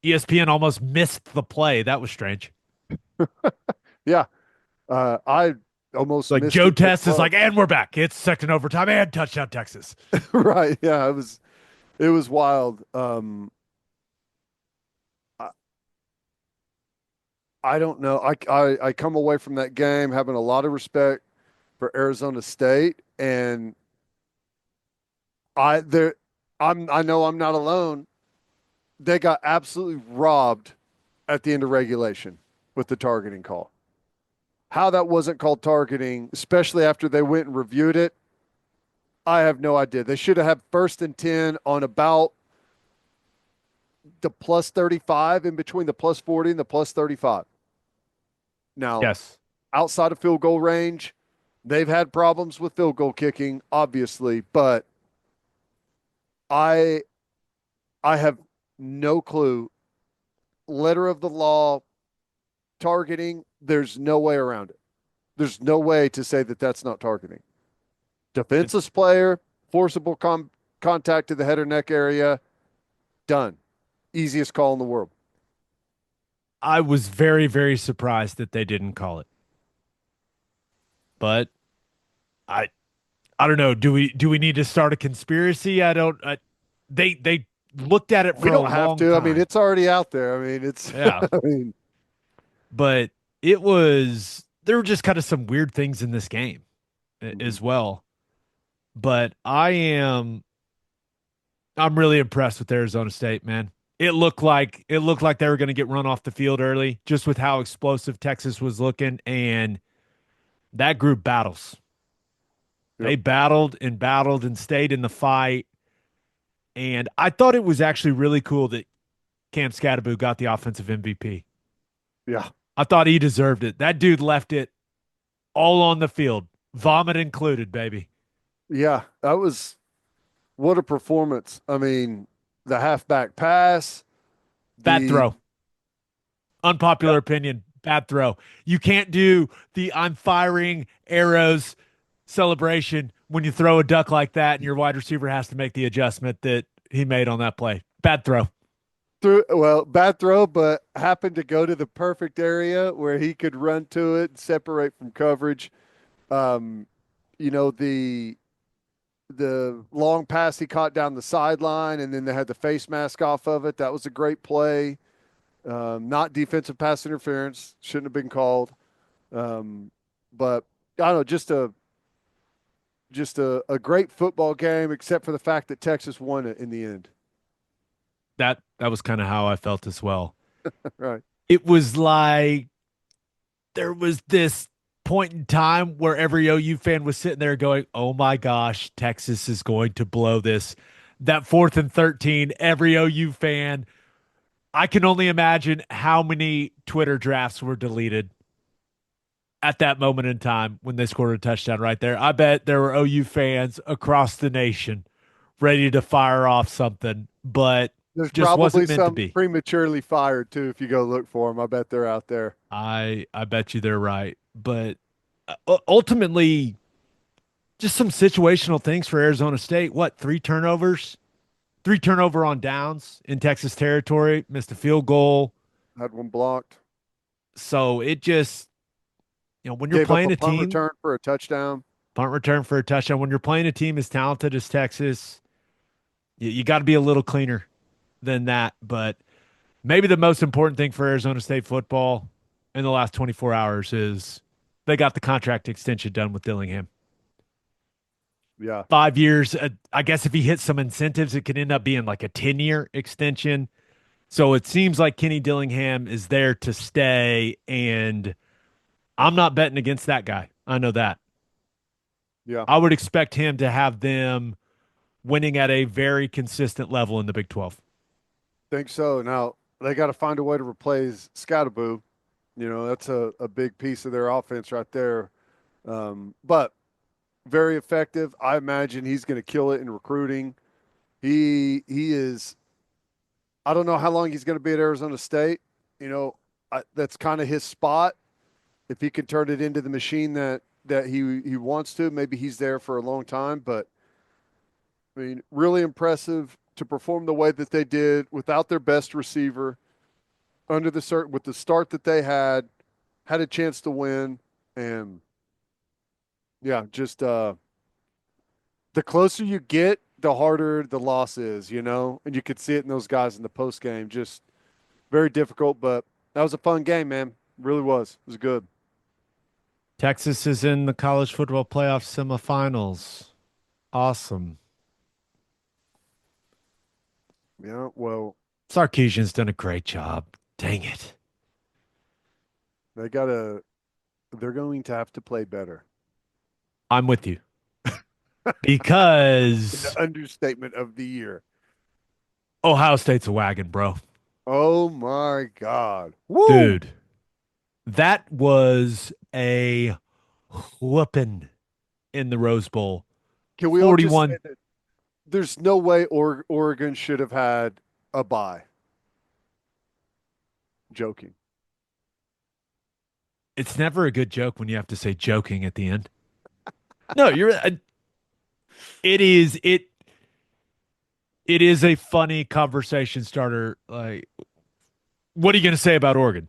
ESPN almost missed the play. That was strange. Yeah, I almost It's like missed Joe it as Test is well. like, and we're back. It's second overtime and touchdown Texas. Right? Yeah, it was wild. I, I don't know. I come away from that game having a lot of respect for Arizona State, and I know I'm not alone. They got absolutely robbed at the end of regulation with the targeting call. How that wasn't called targeting, especially after they went and reviewed it, I have no idea. They should have had first and 10 on about the plus 35, in between the plus 40 and the plus 35. Now, Yes. outside of field goal range, they've had problems with field goal kicking, obviously, but I I have no clue. Letter of the law, targeting, there's no way around it. There's no way to say that that's not targeting. Defenseless player, forcible contact to the head or neck area, done. Easiest call in the world. I was very, very surprised that they didn't call it. But I I don't know. Do we need to start a conspiracy? I don't they looked at it for We a don't have long to. I time. mean, it's already out there. I mean, it's, Yeah. I mean, But there were just kind of some weird things in this game as well. But I'm really impressed with Arizona State, man. It looked like they were going to get run off the field early, just with how explosive Texas was looking, and that group battles. yep. They battled and stayed in the fight. And I thought it was actually really cool that Cam Scatterbo got the offensive MVP. Yeah. I thought he deserved it. That dude left it all on the field, vomit included, baby. Yeah. That was, what a performance. I mean, the halfback pass, Bad the, throw. Unpopular opinion, bad throw. You can't do the I'm firing arrows celebration when you throw a duck like that and your wide receiver has to make the adjustment that he made on that play. Bad throw. bad throw, but happened to go to the perfect area where he could run to it and separate from coverage. Um, the long pass he caught down the sideline, and then they had the face mask off of it. That was a great play. Not defensive pass interference, shouldn't have been called. But I don't know, just a great football game, except for the fact that Texas won it in the end. That was kind of how I felt as well. Right. It was like there was this point in time where every OU fan was sitting there going, "Oh my gosh, Texas is going to blow this." That 4th and 13, every OU fan, I can only imagine how many Twitter drafts were deleted at that moment in time when they scored a touchdown right there. I bet there were OU fans across the nation ready to fire off something, but There's just probably wasn't meant to some be. prematurely fired too. If you go look for them, I bet they're out there. I bet you they're right, but ultimately, just some situational things for Arizona State. What, three turnovers? Three turnover on downs in Texas territory, missed a field goal. Had one blocked. So it just, when you're Gave up playing a a punt team, return for a touchdown. punt return for a touchdown, when you're playing a team as talented as Texas, you got to be a little cleaner than that. But maybe the most important thing for Arizona State football in the last 24 hours is they got the contract extension done with Dillingham. Yeah. 5 years. I guess if he hits some incentives, it could end up being like a 10-year extension. So it seems like Kenny Dillingham is there to stay, and I'm not betting against that guy. I know that. Yeah. I would expect him to have them winning at a very consistent level in the Big 12. Think so. Now they got to find a way to replace Scatterboo. That's a big piece of their offense right there. But very effective. I imagine he's going to kill it in recruiting. He is. I don't know how long he's going to be at Arizona State. That's kind of his spot. If he can turn it into the machine that he wants to, maybe he's there for a long time. But I mean, really impressive to perform the way that they did without their best receiver with the start that they had a chance to win, and yeah, just the closer you get, the harder the loss is, and you could see it in those guys in the post game. Just very difficult, but that was a fun game, man. Really was. It was good. Texas is in the college football playoff semifinals. Awesome. Yeah, well, Sarkisian's done a great job. Dang it. they're going to have to play better. I'm with you. The Because understatement of the year. Ohio State's a wagon, bro. Oh my God. Woo! Dude, that was a whooping in the Rose Bowl. Can we all just say 41. that there's no way Oregon should have had a bye? Joking. It's never a good joke when you have to say joking at the end. No, it is it is a funny conversation starter. Like, what are you going to say about Oregon?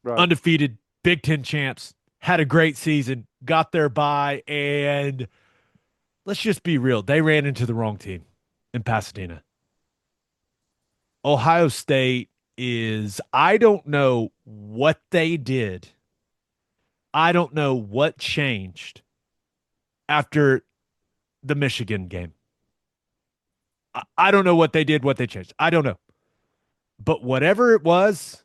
Right. Undefeated, Big Ten champs, had a great season, got their bye, and let's just be real. They ran into the wrong team in Pasadena. Ohio State I don't know what they did. I don't know what changed after the Michigan game. I don't know what they did, what they changed. I don't know. But whatever it was,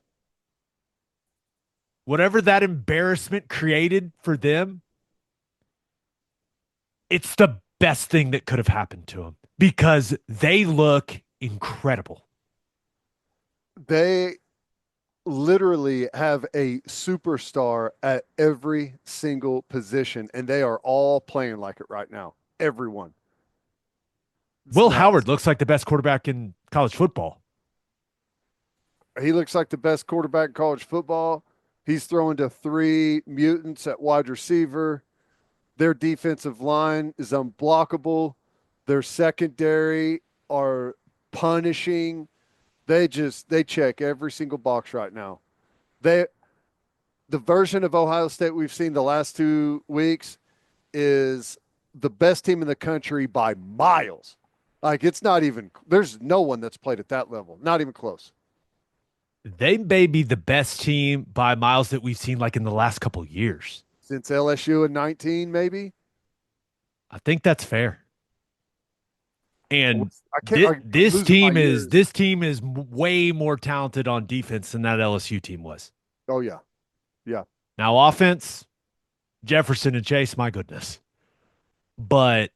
whatever that embarrassment created for them, it's the best thing that could have happened to them because they look incredible. They literally have a superstar at every single position, and they are all playing like it right now. Everyone. It's Will nuts. Howard looks like the best quarterback in college football. He looks like the best quarterback in college football. He's throwing to three mutants at wide receiver. Their defensive line is unblockable. Their secondary are punishing. They check every single box right now. The version of Ohio State we've seen the last 2 weeks is the best team in the country by miles. Like, it's not even, there's no one that's played at that level. Not even close. They may be the best team by miles that we've seen like in the last couple of years. Since LSU in 19, maybe. I think that's fair. And this team this team is way more talented on defense than that LSU team was. Oh yeah. Yeah. Now offense, Jefferson and Chase, my goodness. But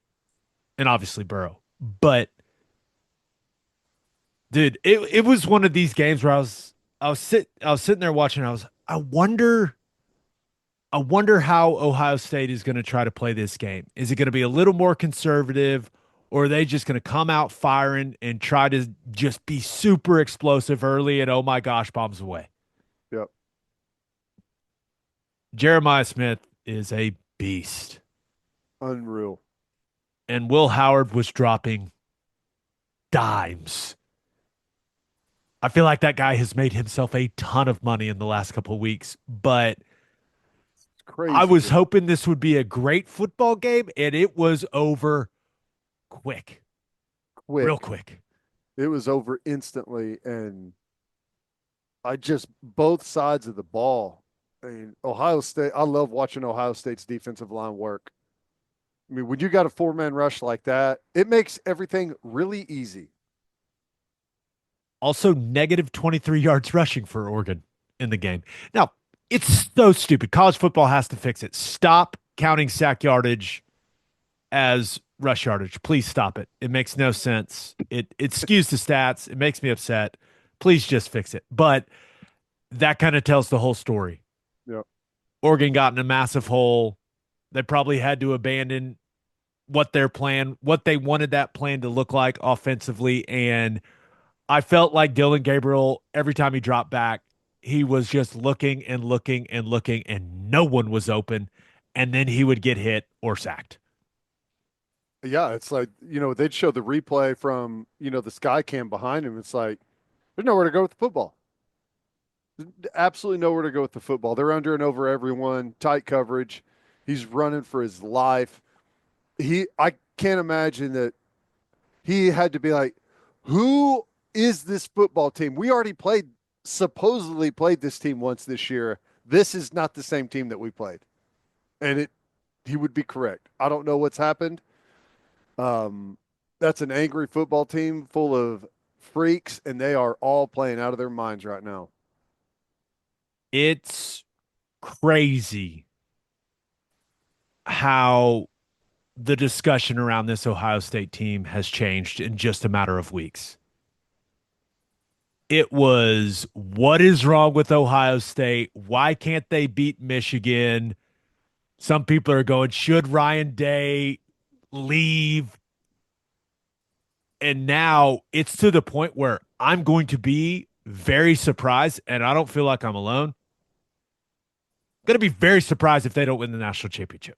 and obviously Burrow. But dude, it was one of these games where I was sitting there watching. I wonder how Ohio State is going to try to play this game. Is it going to be a little more conservative, or are they just going to come out firing and try to just be super explosive early and oh my gosh, bombs away? Yep. Jeremiah Smith is a beast. Unreal. And Will Howard was dropping dimes. I feel like that guy has made himself a ton of money in the last couple of weeks, but It's crazy. I was hoping this would be a great football game, and it was over quick. Real quick. It was over instantly, and both sides of the ball. I mean, Ohio State, I love watching Ohio State's defensive line work. I mean, when you got a four-man rush like that, it makes everything really easy. Also, negative 23 yards rushing for Oregon in the game. Now, it's so stupid. College football has to fix it. Stop counting sack yardage as rush yardage. Please stop it. It makes no sense. It skews the stats. It makes me upset. Please just fix it. But that kind of tells the whole story. Yeah. Oregon got in a massive hole. They probably had to abandon what they wanted that plan to look like offensively. And I felt like Dylan Gabriel, every time he dropped back, he was just looking and looking and looking, and no one was open. And then he would get hit or sacked. Yeah, it's like, they'd show the replay from, the sky cam behind him. It's like, there's nowhere to go with the football. Absolutely nowhere to go with the football. They're under and over everyone, tight coverage. He's running for his life. I can't imagine that he had to be like, who is this football team? We already supposedly played this team once this year. This is not the same team that we played. And he would be correct. I don't know what's happened. That's an angry football team full of freaks, and they are all playing out of their minds right now. It's crazy how the discussion around this Ohio State team has changed in just a matter of weeks. It was, what is wrong with Ohio State? Why can't they beat Michigan? Some people are going, should Ryan Day leave? And now it's to the point where I'm going to be very surprised, and I don't feel like I'm alone. Going to be very surprised if they don't win the national championship.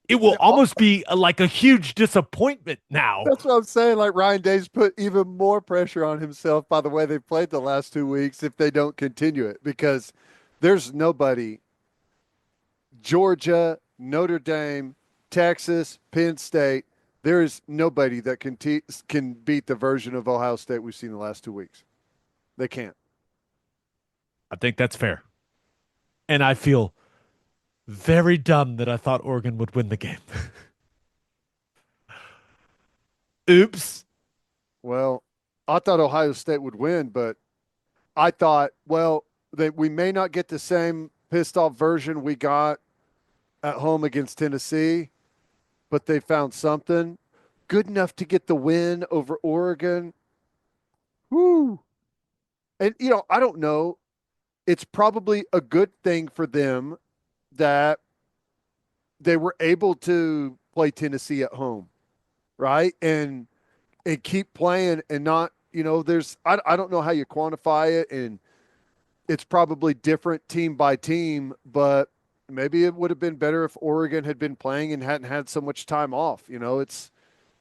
It will almost be like a huge disappointment now. That's what I'm saying. Like, Ryan Day's put even more pressure on himself by the way they've played the last 2 weeks if they don't continue it, because there's nobody, Georgia, Notre Dame, Texas, Penn State, there is nobody that can beat the version of Ohio State we've seen the last 2 weeks. They can't. I think that's fair. And I feel very dumb that I thought Oregon would win the game. Oops. Well, I thought Ohio State would win, but I thought, well, that we may not get the same pissed off version we got at home against Tennessee, but they found something good enough to get the win over Oregon. Woo. And, I don't know. It's probably a good thing for them that they were able to play Tennessee at home, right? And keep playing and not, I don't know how you quantify it, and it's probably different team by team, but maybe it would have been better if Oregon had been playing and hadn't had so much time off. It's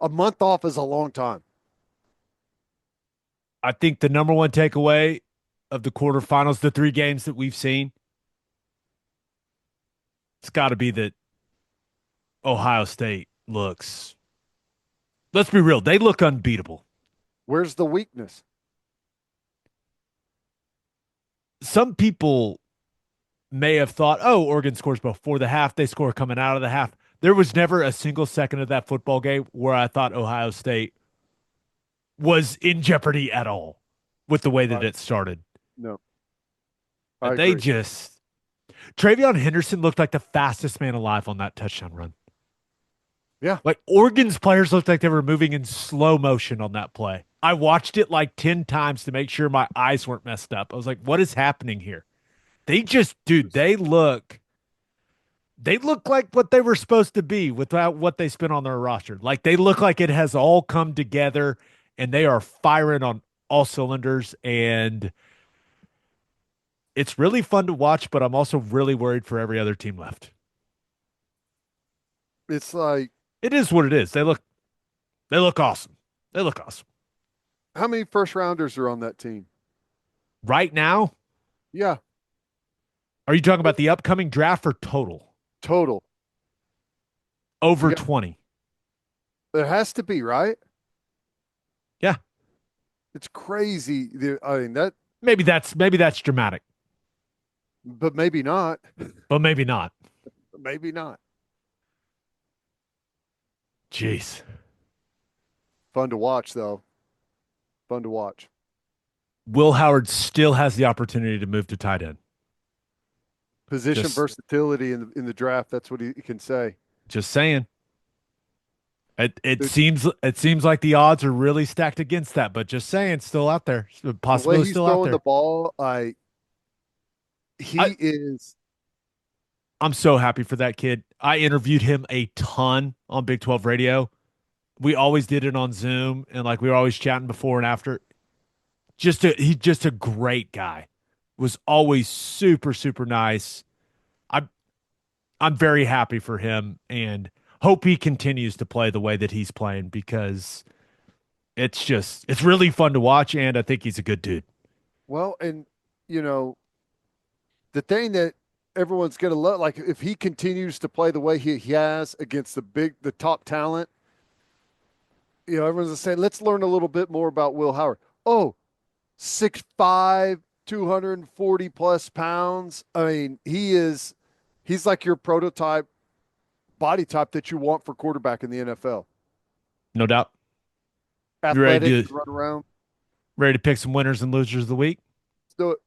a month off is a long time. I think the number one takeaway of the quarterfinals, the 3 games that we've seen, it's got to be that Ohio State looks, let's be real, they look unbeatable. Where's the weakness? Some people may have thought, oh, Oregon scores before the half, they score coming out of the half. There was never a single second of that football game where I thought Ohio State was in jeopardy at all with the way that it started. No. They just, Travion Henderson looked like the fastest man alive on that touchdown run. Yeah. Like, Oregon's players looked like they were moving in slow motion on that play. I watched it like 10 times to make sure my eyes weren't messed up. I was like, what is happening here? They just, dude, they look like what they were supposed to be without what they spent on their roster. Like, they look like it has all come together and they are firing on all cylinders. And it's really fun to watch, but I'm also really worried for every other team left. It's like, it is what it is. They look awesome. They look awesome. How many first rounders are on that team right now? Yeah. Are you talking about the upcoming draft or total? Total. Over 20. There has to be, right? Yeah. It's crazy. I mean, that maybe that's dramatic. But maybe not. But maybe not. Maybe not. Jeez. Fun to watch, though. Fun to watch. Will Howard still has the opportunity to move to tight end. Position versatility in the draft. That's what he can say. Just saying. It seems like the odds are really stacked against that, but just saying, still out there. The The way possibility he's still out throwing the there. ball, I he is. I'm so happy for that kid. I interviewed him a ton on Big 12 radio. We always did it on Zoom, and like we were always chatting before and after. He's just a great guy. Was always super super nice. I'm I'm very happy for him and hope he continues to play the way that he's playing because it's really fun to watch and I think he's a good dude. Well, and you know, the thing that everyone's going to love, like if he continues to play the way he has against the top talent, everyone's saying, let's learn a little bit more about Will Howard. Oh, 6'5", 240 plus pounds. I mean, he's like your prototype body type that you want for quarterback in the NFL. No doubt. You Athletic, can run around. ready to pick some winners and losers of the week? Let's do it.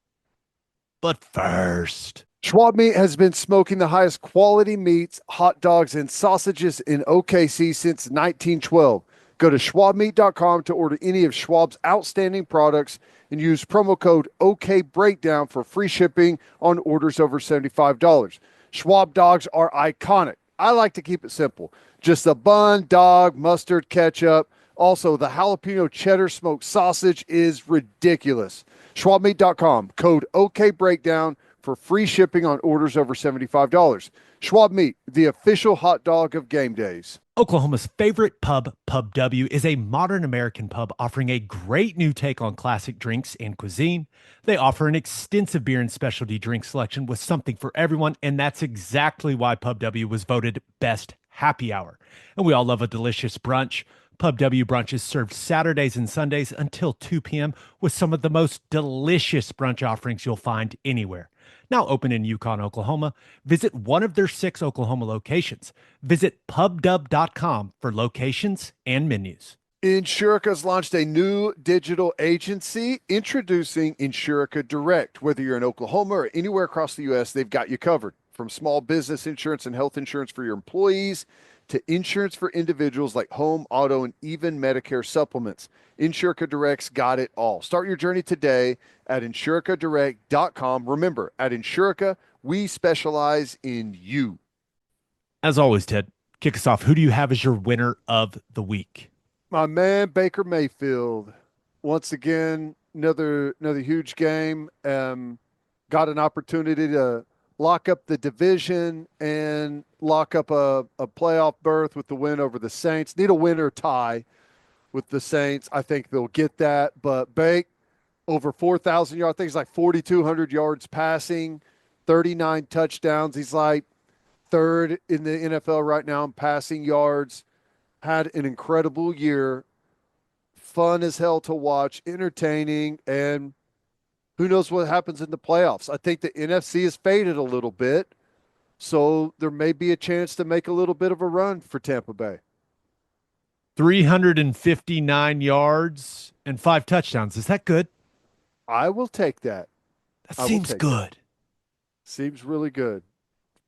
But first, Schwab Meat has been smoking the highest quality meats, hot dogs, and sausages in OKC since 1912. Go to schwabmeat.com to order any of Schwab's outstanding products and use promo code OKBreakdown for free shipping on orders over $75. Schwab dogs are iconic. I like to keep it simple. Just a bun, dog, mustard, ketchup. Also, the jalapeno cheddar smoked sausage is ridiculous. Schwabmeat.com, code OKBreakdown for free shipping on orders over $75. Schwab Meat, the official hot dog of game days. Oklahoma's favorite pub, Pub W, is a modern American pub offering a great new take on classic drinks and cuisine. They offer an extensive beer and specialty drink selection with something for everyone, and that's exactly why Pub W was voted best happy hour. And we all love a delicious brunch. Pub W brunch is served Saturdays and Sundays until 2 p.m. with some of the most delicious brunch offerings you'll find anywhere. Now open in Yukon, Oklahoma. Visit one of their 6 Oklahoma locations. Visit pubdub.com for locations and menus. Insurica has launched a new digital agency introducing Insurica Direct. Whether you're in Oklahoma or anywhere across the U.S., they've got you covered. From small business insurance and health insurance for your employees to insurance for individuals like home, auto, and even Medicare supplements. Insurica Direct's got it all. Start your journey today at insuricadirect.com. Remember, at Insurica, we specialize in you. As always, Ted, kick us off. Who do you have as your winner of the week? My man, Baker Mayfield. Once again, another huge game. Got an opportunity to lock up the division and lock up a playoff berth with the win over the Saints. Need a win or tie with the Saints. I think they'll get that. But Bake, over 4,000 yards. I think he's like 4,200 yards passing, 39 touchdowns. He's like third in the NFL right now in passing yards. Had an incredible year. Fun as hell to watch, entertaining, and who knows what happens in the playoffs. I think the NFC has faded a little bit, so there may be a chance to make a little bit of a run for Tampa Bay. 359 yards and 5 touchdowns. Is that good? I will take that. That seems good. Seems really good.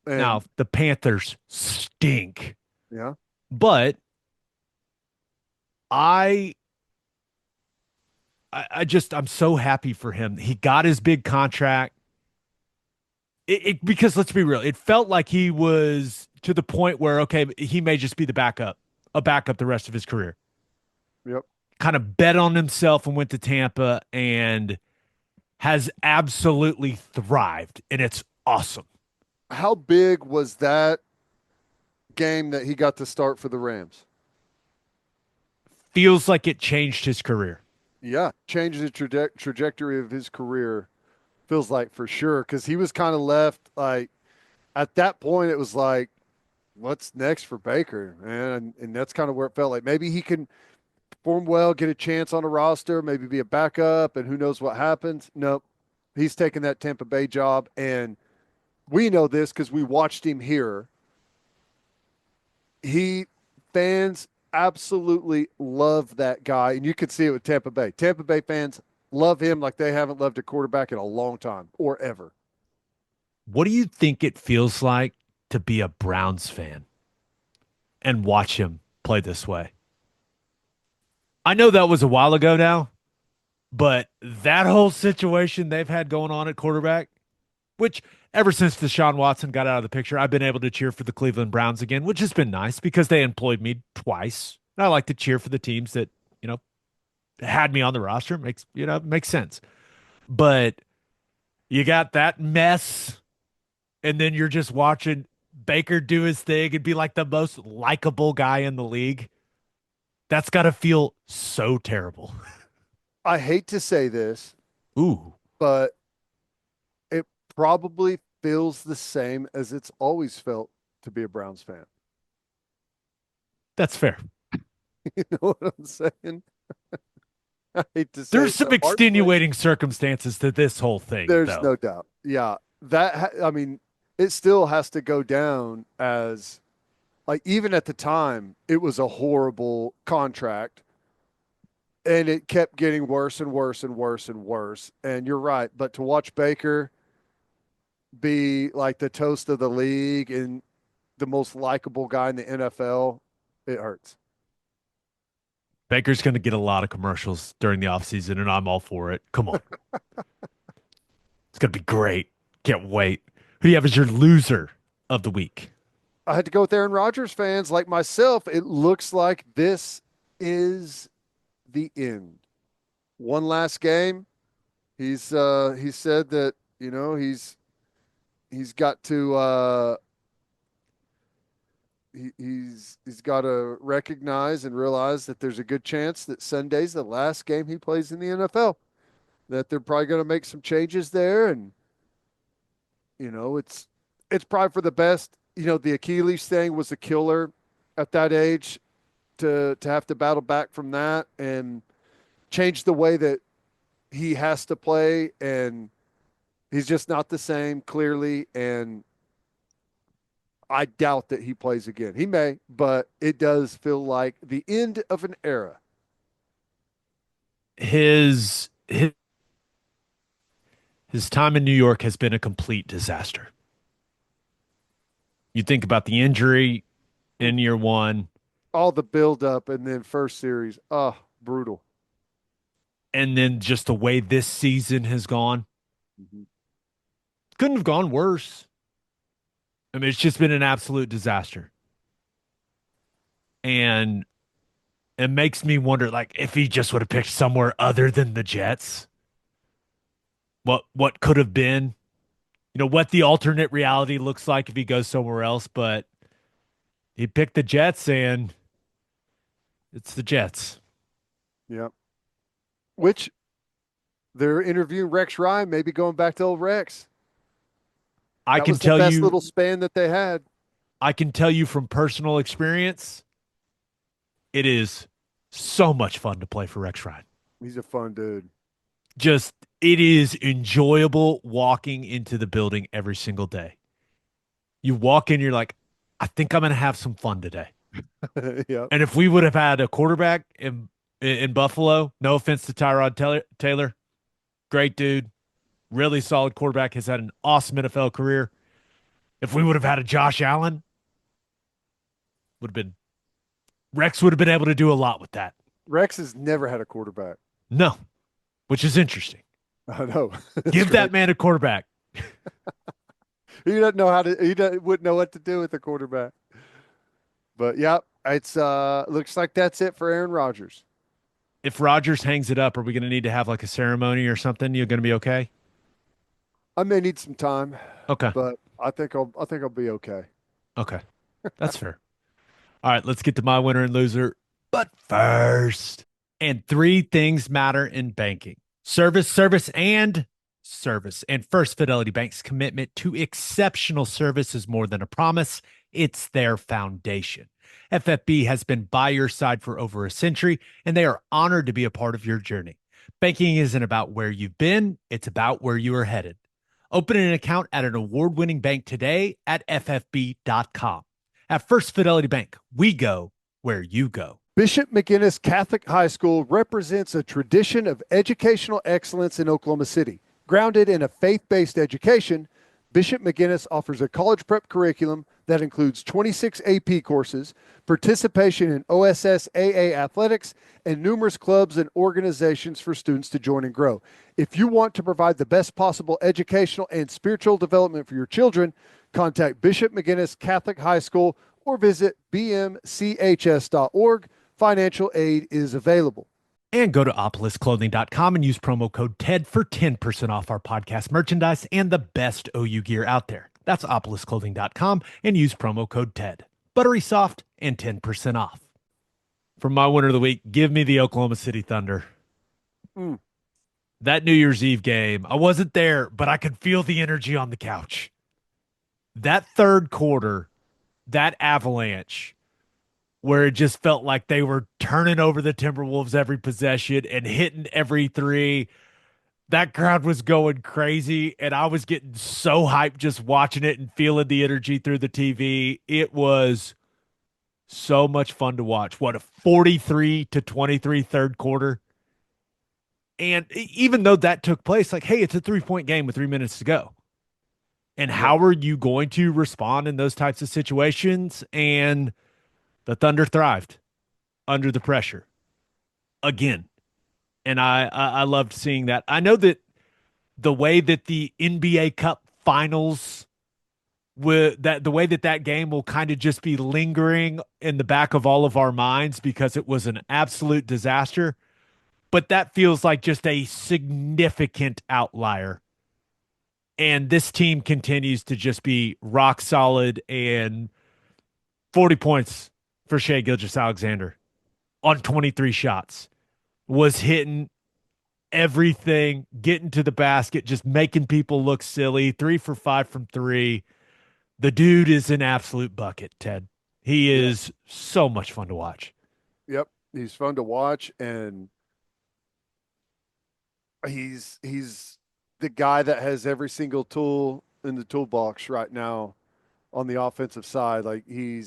And, now, the Panthers stink. Yeah. But I'm so happy for him. He got his big contract. Because let's be real, it felt like he was to the point where, okay, he may just be a backup the rest of his career. Yep. Kind of bet on himself and went to Tampa and has absolutely thrived. And it's awesome. How big was that game that he got to start for the Rams? Feels like it changed his career. Yeah, changed the trajectory of his career, feels like for sure, because he was kind of left like at that point it was like, what's next for Baker, man? And that's kind of where it felt like maybe he can perform well, get a chance on a roster, maybe be a backup, and who knows what happens. Nope, he's taking that Tampa Bay job, and we know this because we watched him here. Fans absolutely love that guy, and you can see it with Tampa Bay. Tampa Bay fans love him like they haven't loved a quarterback in a long time or ever. What do you think it feels like to be a Browns fan and watch him play this way. I know that was a while ago now, but that whole situation they've had going on at quarterback, which ever since Deshaun Watson got out of the picture, I've been able to cheer for the Cleveland Browns again, which has been nice because they employed me twice. And I like to cheer for the teams that, had me on the roster. Makes sense. But you got that mess, and then you're just watching Baker do his thing and be like the most likable guy in the league. That's got to feel so terrible. I hate to say this, Ooh, but it probably feels the same as it's always felt to be a Browns fan. that's fair. You know what I'm saying? I hate to say There's it some so harshly. extenuating circumstances to this whole thing, There's though. no doubt. Yeah. I mean, it still has to go down as like even at the time, it was a horrible contract and it kept getting worse and worse and worse and worse. And you're right. But to watch Baker be like the toast of the league and the most likable guy in the NFL, it hurts. Baker's going to get a lot of commercials during the offseason, and I'm all for it. Come on. It's going to be great. Can't wait. Who do you have as your loser of the week? I had to go with Aaron Rodgers fans like myself. It looks like this is the end. One last game. He said that, he's got to he's got to recognize and realize that there's a good chance that Sunday's the last game he plays in the NFL. That they're probably going to make some changes there, and it's probably for the best. The Achilles thing was a killer at that age to have to battle back from that and change the way that he has to play, and he's just not the same clearly, and I doubt that he plays again. He may, but it does feel like the end of an era. His time in New York has been a complete disaster. You think about the injury in year one, All the buildup and then first series, brutal. and then just the way this season has gone. Mm-hmm. Couldn't have gone worse. I mean, it's just been an absolute disaster. And it makes me wonder, like, if he just would have picked somewhere other than the Jets, what could have been, what the alternate reality looks like if he goes somewhere else. But he picked the Jets, and it's the Jets. Yeah. Which they're interviewing Rex Ryan, maybe going back to old Rex. I That can was the tell best you, little span that they had. I can tell you from personal experience, it is so much fun to play for Rex Ryan. He's a fun dude. Just it is enjoyable walking into the building every single day. You walk in, you're like, I think I'm going to have some fun today. Yeah. And if we would have had a quarterback in Buffalo, no offense to Tyrod Taylor, great dude, really solid quarterback, has had an awesome NFL career. If we would have had a Josh Allen, Rex would have been able to do a lot with that. Rex has never had a quarterback. No, which is interesting. I know. Give that man a quarterback. He doesn't know wouldn't know what to do with a quarterback. But yeah, it's looks like that's it for Aaron Rodgers. If Rodgers hangs it up, are we going to need to have like a ceremony or something? You're going to be okay? I may need some time, Okay. but I think I'll be okay. Okay. That's fair. All right, let's get to my winner and loser. But first, and three things matter in banking: service, service, and service. And First Fidelity Bank's commitment to exceptional service is more than a promise, it's their foundation. FFB has been by your side for over a century, and they are honored to be a part of your journey. Banking isn't about where you've been, it's about where you are headed. Open an account at an award-winning bank today at ffb.com. At First Fidelity Bank, we go where you go. Bishop McGinnis Catholic High School represents a tradition of educational excellence in Oklahoma City. Grounded in a faith-based education, Bishop McGinnis offers a college prep curriculum that includes 26 AP courses, participation in OSSAA athletics, and numerous clubs and organizations for students to join and grow. If you want to provide the best possible educational and spiritual development for your children, contact Bishop McGinnis Catholic High School or visit bmchs.org. Financial aid is available. And go to opolisclothing.com and use promo code TED for 10% off our podcast merchandise and the best OU gear out there. That's opolisclothing.com and use promo code TED. Buttery soft and 10% off. For my winner of the week, give me the Oklahoma City Thunder. That New Year's Eve game, I wasn't there, but I could feel the energy on the couch. That third quarter, that avalanche, where it just felt like they were turning over the Timberwolves every possession and hitting every three. That crowd was going crazy, and I was getting so hyped just watching it and feeling the energy through the TV. It was so much fun to watch. What, a 43-23 third quarter? And even though that took place, like, hey, it's a 3-point game with 3 minutes to go. And how are you going to respond in those types of situations? And the Thunder thrived under the pressure again. And I loved seeing that. I know that the way that the NBA Cup finals, the way that game will kind of just be lingering in the back of all of our minds because it was an absolute disaster. But that feels like just a significant outlier. And this team continues to just be rock solid, and 40 points for Shai Gilgeous-Alexander on 23 shots, was hitting everything, getting to the basket, just making people look silly. 3 for 5 from 3. The dude is an absolute bucket, Ted. He is so much fun to watch. Yep, he's fun to watch, and he's the guy that has every single tool in the toolbox right now on the offensive side. Like, he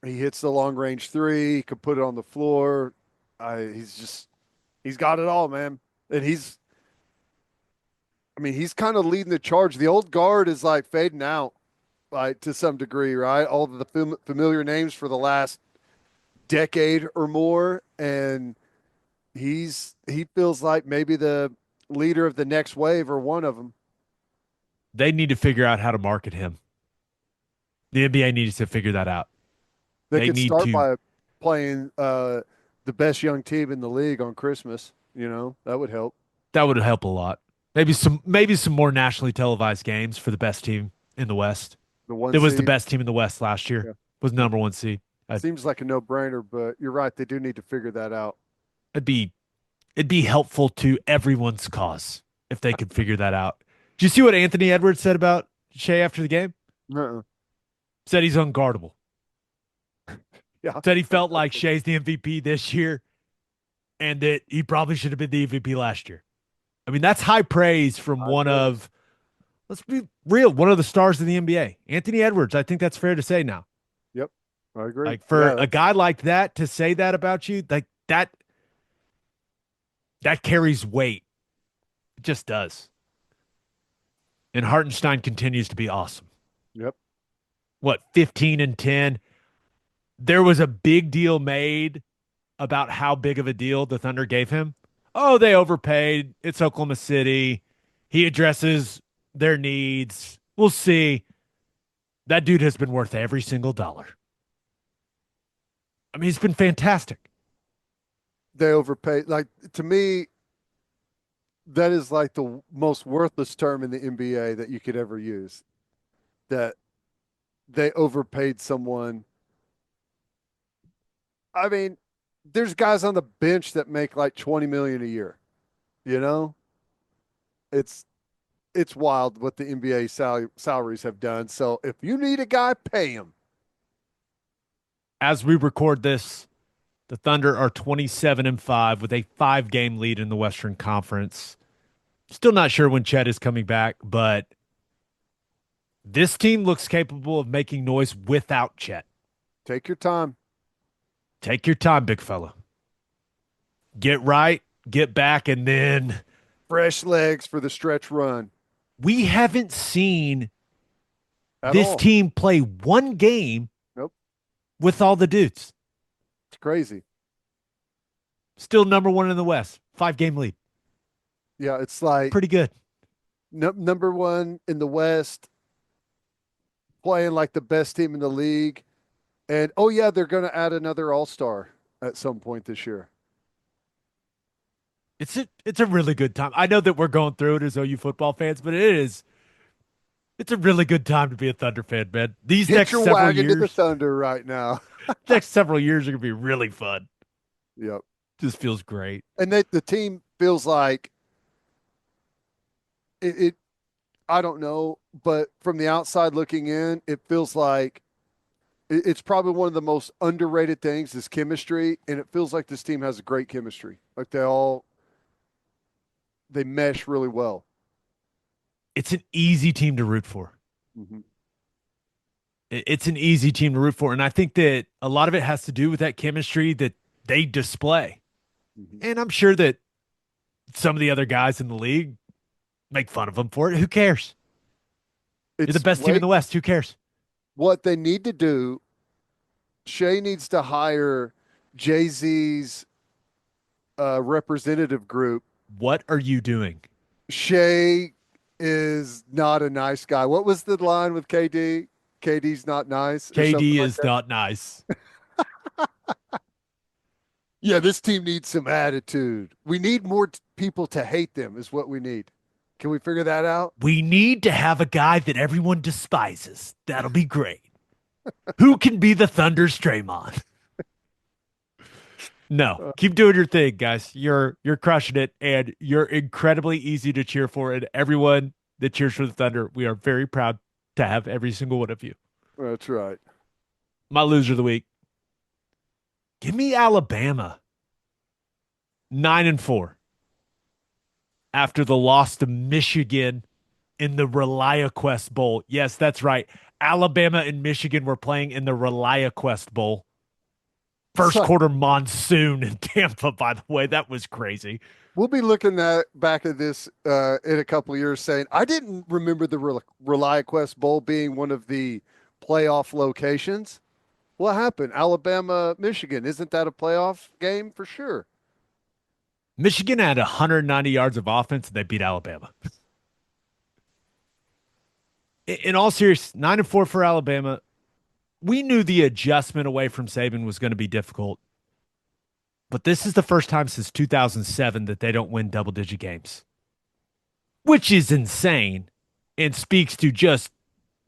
hits the long range three, he can put it on the floor. He's got it all, man. And he's kind of leading the charge. The old guard is like fading out, like, to some degree, right? All of the familiar names for the last decade or more, and he feels like maybe the leader of the next wave, or one of them. They need to figure out how to market him. The NBA needs to figure that out. They could start by playing the best young team in the league on Christmas. That would help. That would help a lot. Maybe some more nationally televised games for the best team in the West. It was the best team in the West last year. Yeah. Was number 1 seed. Seems like a no-brainer, but you're right. They do need to figure that out. It'd be helpful to everyone's cause if they could figure that out. Did you see what Anthony Edwards said about Shai after the game? Said he's unguardable. Yeah. Said he felt like Shai's the MVP this year and that he probably should have been the MVP last year. I mean, that's high praise from let's be real, one of the stars of the NBA. Anthony Edwards, I think that's fair to say now. Yep, I agree. Like, for a guy like that to say that about you, like that carries weight. It just does. And Hartenstein continues to be awesome. Yep. 15-10. There was a big deal made about how big of a deal the Thunder gave him. Oh, they overpaid. It's Oklahoma City. He addresses their needs. We'll see. That dude has been worth every single dollar. I mean, he's been fantastic. They overpaid. Like, to me, that is like the most worthless term in the NBA that you could ever use. That they overpaid someone. I mean, there's guys on the bench that make like $20 million a year. It's wild what the NBA salaries have done. So if you need a guy, pay him. As we record this, the Thunder are 27-5 with a 5-game lead in the Western Conference. Still not sure when Chet is coming back, but this team looks capable of making noise without Chet. Take your time. Take your time, big fella. Get right, get back, and then fresh legs for the stretch run. We haven't seen at this all. team play one game Nope. with all the dudes. It's crazy. Still number one in the West, 5 game lead. Yeah, it's like Pretty good. number one in the West, playing like the best team in the league. And oh yeah, they're going to add another All-Star at some point this year. It's a really good time. I know that we're going through it as OU football fans, but it's a really good time to be a Thunder fan, man. These Hitch next your several wagon to the years, Thunder right now. next several years are gonna be really fun. Yep. Just feels great. And the team feels like it I don't know, but from the outside looking in, it feels like it's probably one of the most underrated things is chemistry, and it feels like this team has a great chemistry. Like they mesh really well. It's an easy team to root for. Mm-hmm. It's an easy team to root for, and I think that a lot of it has to do with that chemistry that they display. Mm-hmm. And I'm sure that some of the other guys in the league make fun of them for it. Who cares? You're the It's best team in the West. Who cares? what they need to do. Shea needs to hire Jay Z's representative group. What are you doing? Shea is not a nice guy. What was the line with KD? KD's not nice or something KD like is that. not nice. Yeah, this team needs some attitude. We need more people to hate them, is what we need. Can we figure that out? We need to have a guy that everyone despises. That'll be great. Who can be the Thunder's Draymond? No, keep doing your thing, guys. You're crushing it, and you're incredibly easy to cheer for. And everyone that cheers for the Thunder, we are very proud to have every single one of you. That's right. My loser of the week. Give me Alabama. 9-4 after the loss to Michigan in the ReliaQuest Bowl. Yes, that's right. Alabama and Michigan were playing in the ReliaQuest Bowl. First So quarter monsoon in Tampa, by the way. That was crazy. we'll be looking at back at this in a couple of years saying, I didn't remember the ReliaQuest Bowl being one of the playoff locations. What happened? Alabama, Michigan. Isn't that a playoff game for sure? Michigan had 190 yards of offense and they beat Alabama. In all seriousness, 9-4 for Alabama. We knew the adjustment away from Saban was going to be difficult, but this is the first time since 2007 that they don't win double-digit games, which is insane and speaks to just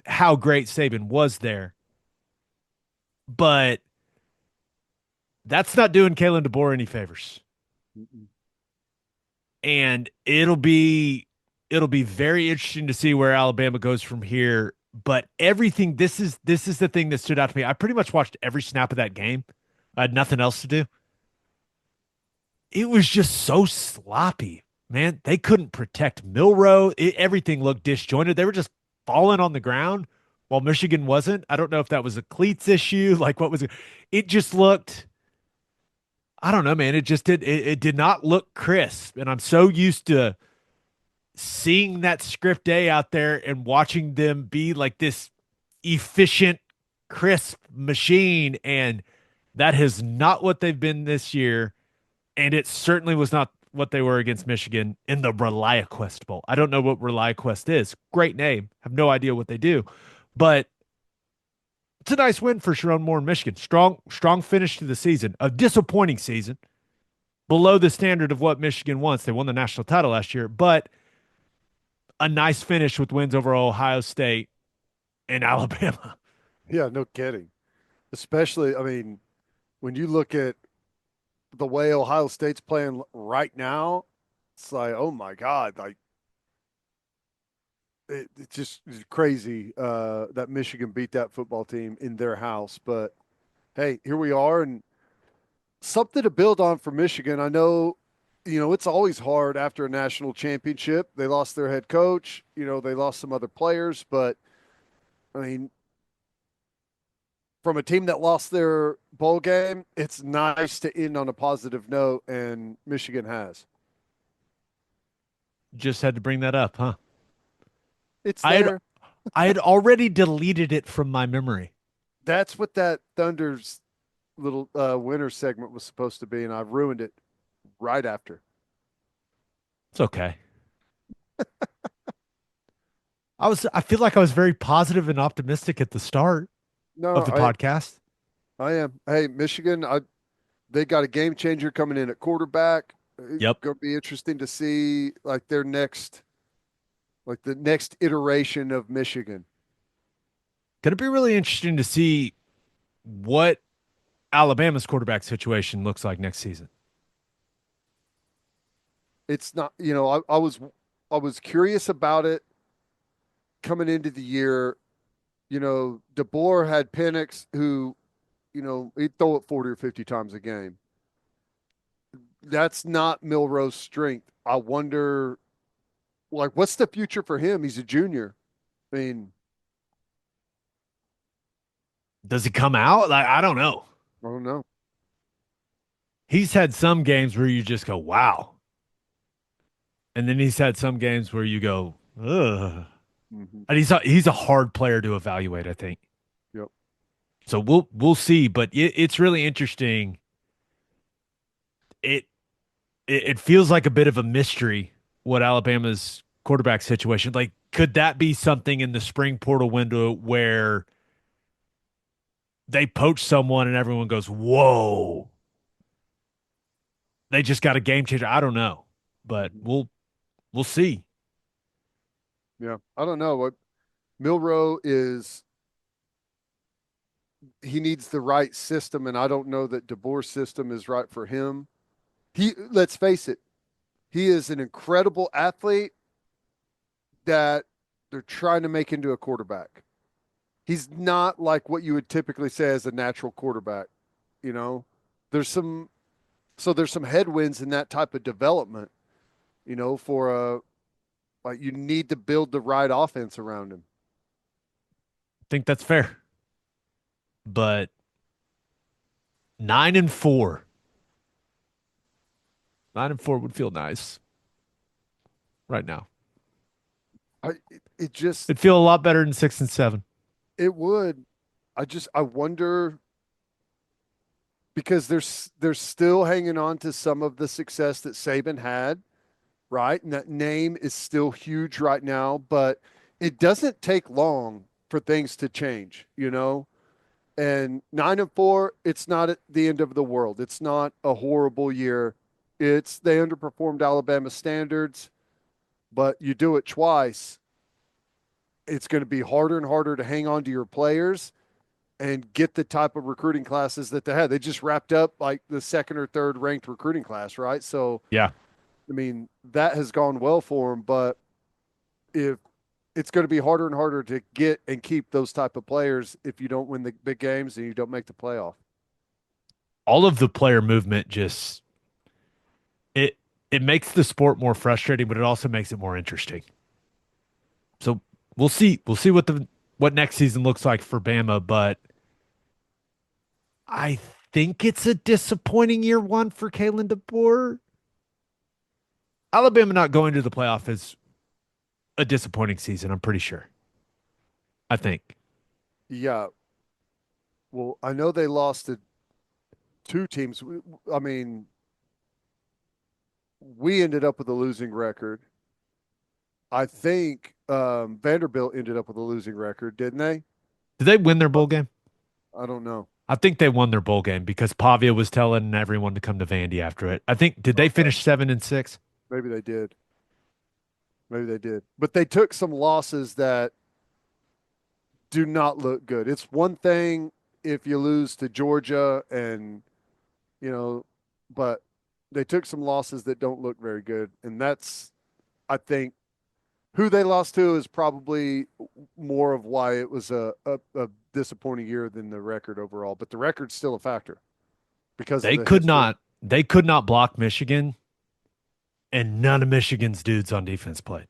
how great Saban was there. But that's not doing Kalen DeBoer any favors. Mm-mm. And it'll be very interesting to see where Alabama goes from here. But everything this is the thing that stood out to me. I pretty much watched every snap of that game. I had nothing else to do. It was just so sloppy, man. They couldn't protect Milroe. Everything looked disjointed. They were just falling on the ground while Michigan wasn't. I don't know if that was a cleats issue. Like what was it? It just looked. I don't know, man. It just did. It did not look crisp, and I'm so used to seeing that script A out there and watching them be like this efficient, crisp machine, and that is not what they've been this year, and it certainly was not what they were against Michigan in the ReliaQuest Bowl. I don't know what ReliaQuest is. Great name. Have no idea what they do, but it's a nice win for Sharon Moore in Michigan. Strong finish to the season. A disappointing season, below the standard of what Michigan wants. They won the national title last year, but a nice finish with wins over Ohio State and Alabama. Yeah, no kidding. Especially, I mean, when you look at the way Ohio State's playing right now, it's like, oh my God, like it's just crazy that Michigan beat that football team in their house. But hey, here we are, and something to build on for Michigan. I know, it's always hard after a national championship. They lost their head coach, they lost some other players, but I mean, from a team that lost their bowl game, it's nice to end on a positive note, and Michigan has. Just had to bring that up, huh? It's I had there. I had already deleted it from my memory. That's what that Thunder's little winter segment was supposed to be, and I ruined it right after. It's okay. I feel like I was very positive and optimistic at the start No, of the podcast. I am. Hey, Michigan, they got a game changer coming in at quarterback. It's Yep. going to be interesting to see like their next, like the next iteration of Michigan. Going to be really interesting to see what Alabama's quarterback situation looks like next season. It's not, I was curious about it coming into the year. DeBoer had Penix who, he'd throw it 40 or 50 times a game. That's not Milroe's strength. I wonder, like, what's the future for him? He's a junior. I mean, Does he come out? Like, I don't know. I don't know. He's had some games where you just go, wow. And then he's had some games where you go, ugh. Mm-hmm. And he's a hard player to evaluate, I think. Yep. So we'll see, but it's really interesting. It, it feels like a bit of a mystery what Alabama's quarterback situation. Like, could that be something in the spring portal window where they poach someone and everyone goes, "Whoa, they just got a game changer"? I don't know, but Mm-hmm. we'll see. Yeah. I don't know what Milroe is. He needs the right system, and I don't know that DeBoer's system is right for him. Let's face it, he is an incredible athlete that they're trying to make into a quarterback. He's not like what you would typically say as a natural quarterback. You know, there's some there's some headwinds in that type of development. For a like you need to build the right offense around him. I think that's fair. But 9-4, 9-4 would feel nice right now. It just It'd feel a lot better than 6-7. it would. I wonder because they're still hanging on to some of the success that Saban had, right? And that name is still huge right now, but it doesn't take long for things to change. And 9-4, it's not at the end of the world. It's not a horrible year. They underperformed Alabama standards, but you do it twice, it's going to be harder and harder to hang on to your players and get the type of recruiting classes that they had. They just wrapped up like the second or third ranked recruiting class, right? So, Yeah. I mean, that has gone well for them, but if it's going to be harder and harder to get and keep those type of players if you don't win the big games and you don't make the playoff. All of the player movement just it it makes the sport more frustrating, but it also makes it more interesting. So we'll see. We'll see what next season looks like for Bama, but I think it's a disappointing year one for Kalen DeBoer. Alabama not going to the playoff is a disappointing season, I'm pretty sure. I think. Yeah. Well, I know they lost to two teams. I mean, we ended up with a losing record. I think Vanderbilt ended up with a losing record, didn't they? Did they win their bowl game? I don't know. I think they won their bowl game because Pavia was telling everyone to come to Vandy after it. I think did they Okay. finish 7-6? Maybe they did. Maybe they did. But they took some losses that do not look good. It's one thing if you lose to Georgia and, you know, but they took some losses that don't look very good. And that's, I think, who they lost to is probably more of why it was a disappointing year than the record overall. But the record's still a factor because of They the could history. not they could not block Michigan, and none of Michigan's dudes on defense played.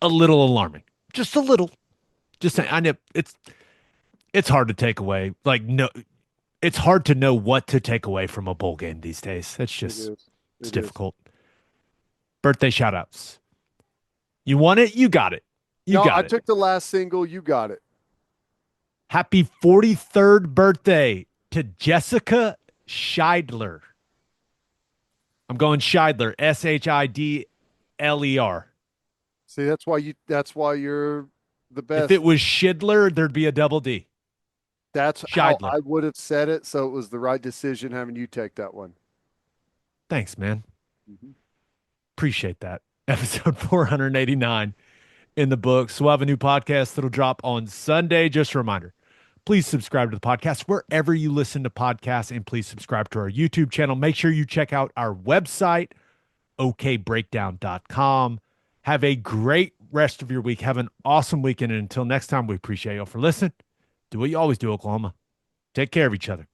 A little alarming. Just a little. Just saying. I know it's hard to take away. Like no, it's hard to know what to take away from a bowl game these days. It is. It's It is. difficult. Birthday shout outs. You want it? You got it. You No, I got it. took the last single. You got it. Happy 43rd birthday to Jessica Scheidler. I'm going Scheidler, Shidler. See, that's why you're the best. If it was Schidler, there'd be a double D. That's how Scheidler. I would have said it, so it was the right decision having you take that one. Thanks, man. Mhm. Appreciate that. Episode 489 in the books. We'll have a new podcast that'll drop on Sunday. Just a reminder, please subscribe to the podcast wherever you listen to podcasts, and please subscribe to our YouTube channel. Make sure you check out our website, okbreakdown.com. Have a great rest of your week. Have an awesome weekend. And until next time, we appreciate you all for listening. Do what you always do, Oklahoma. Take care of each other.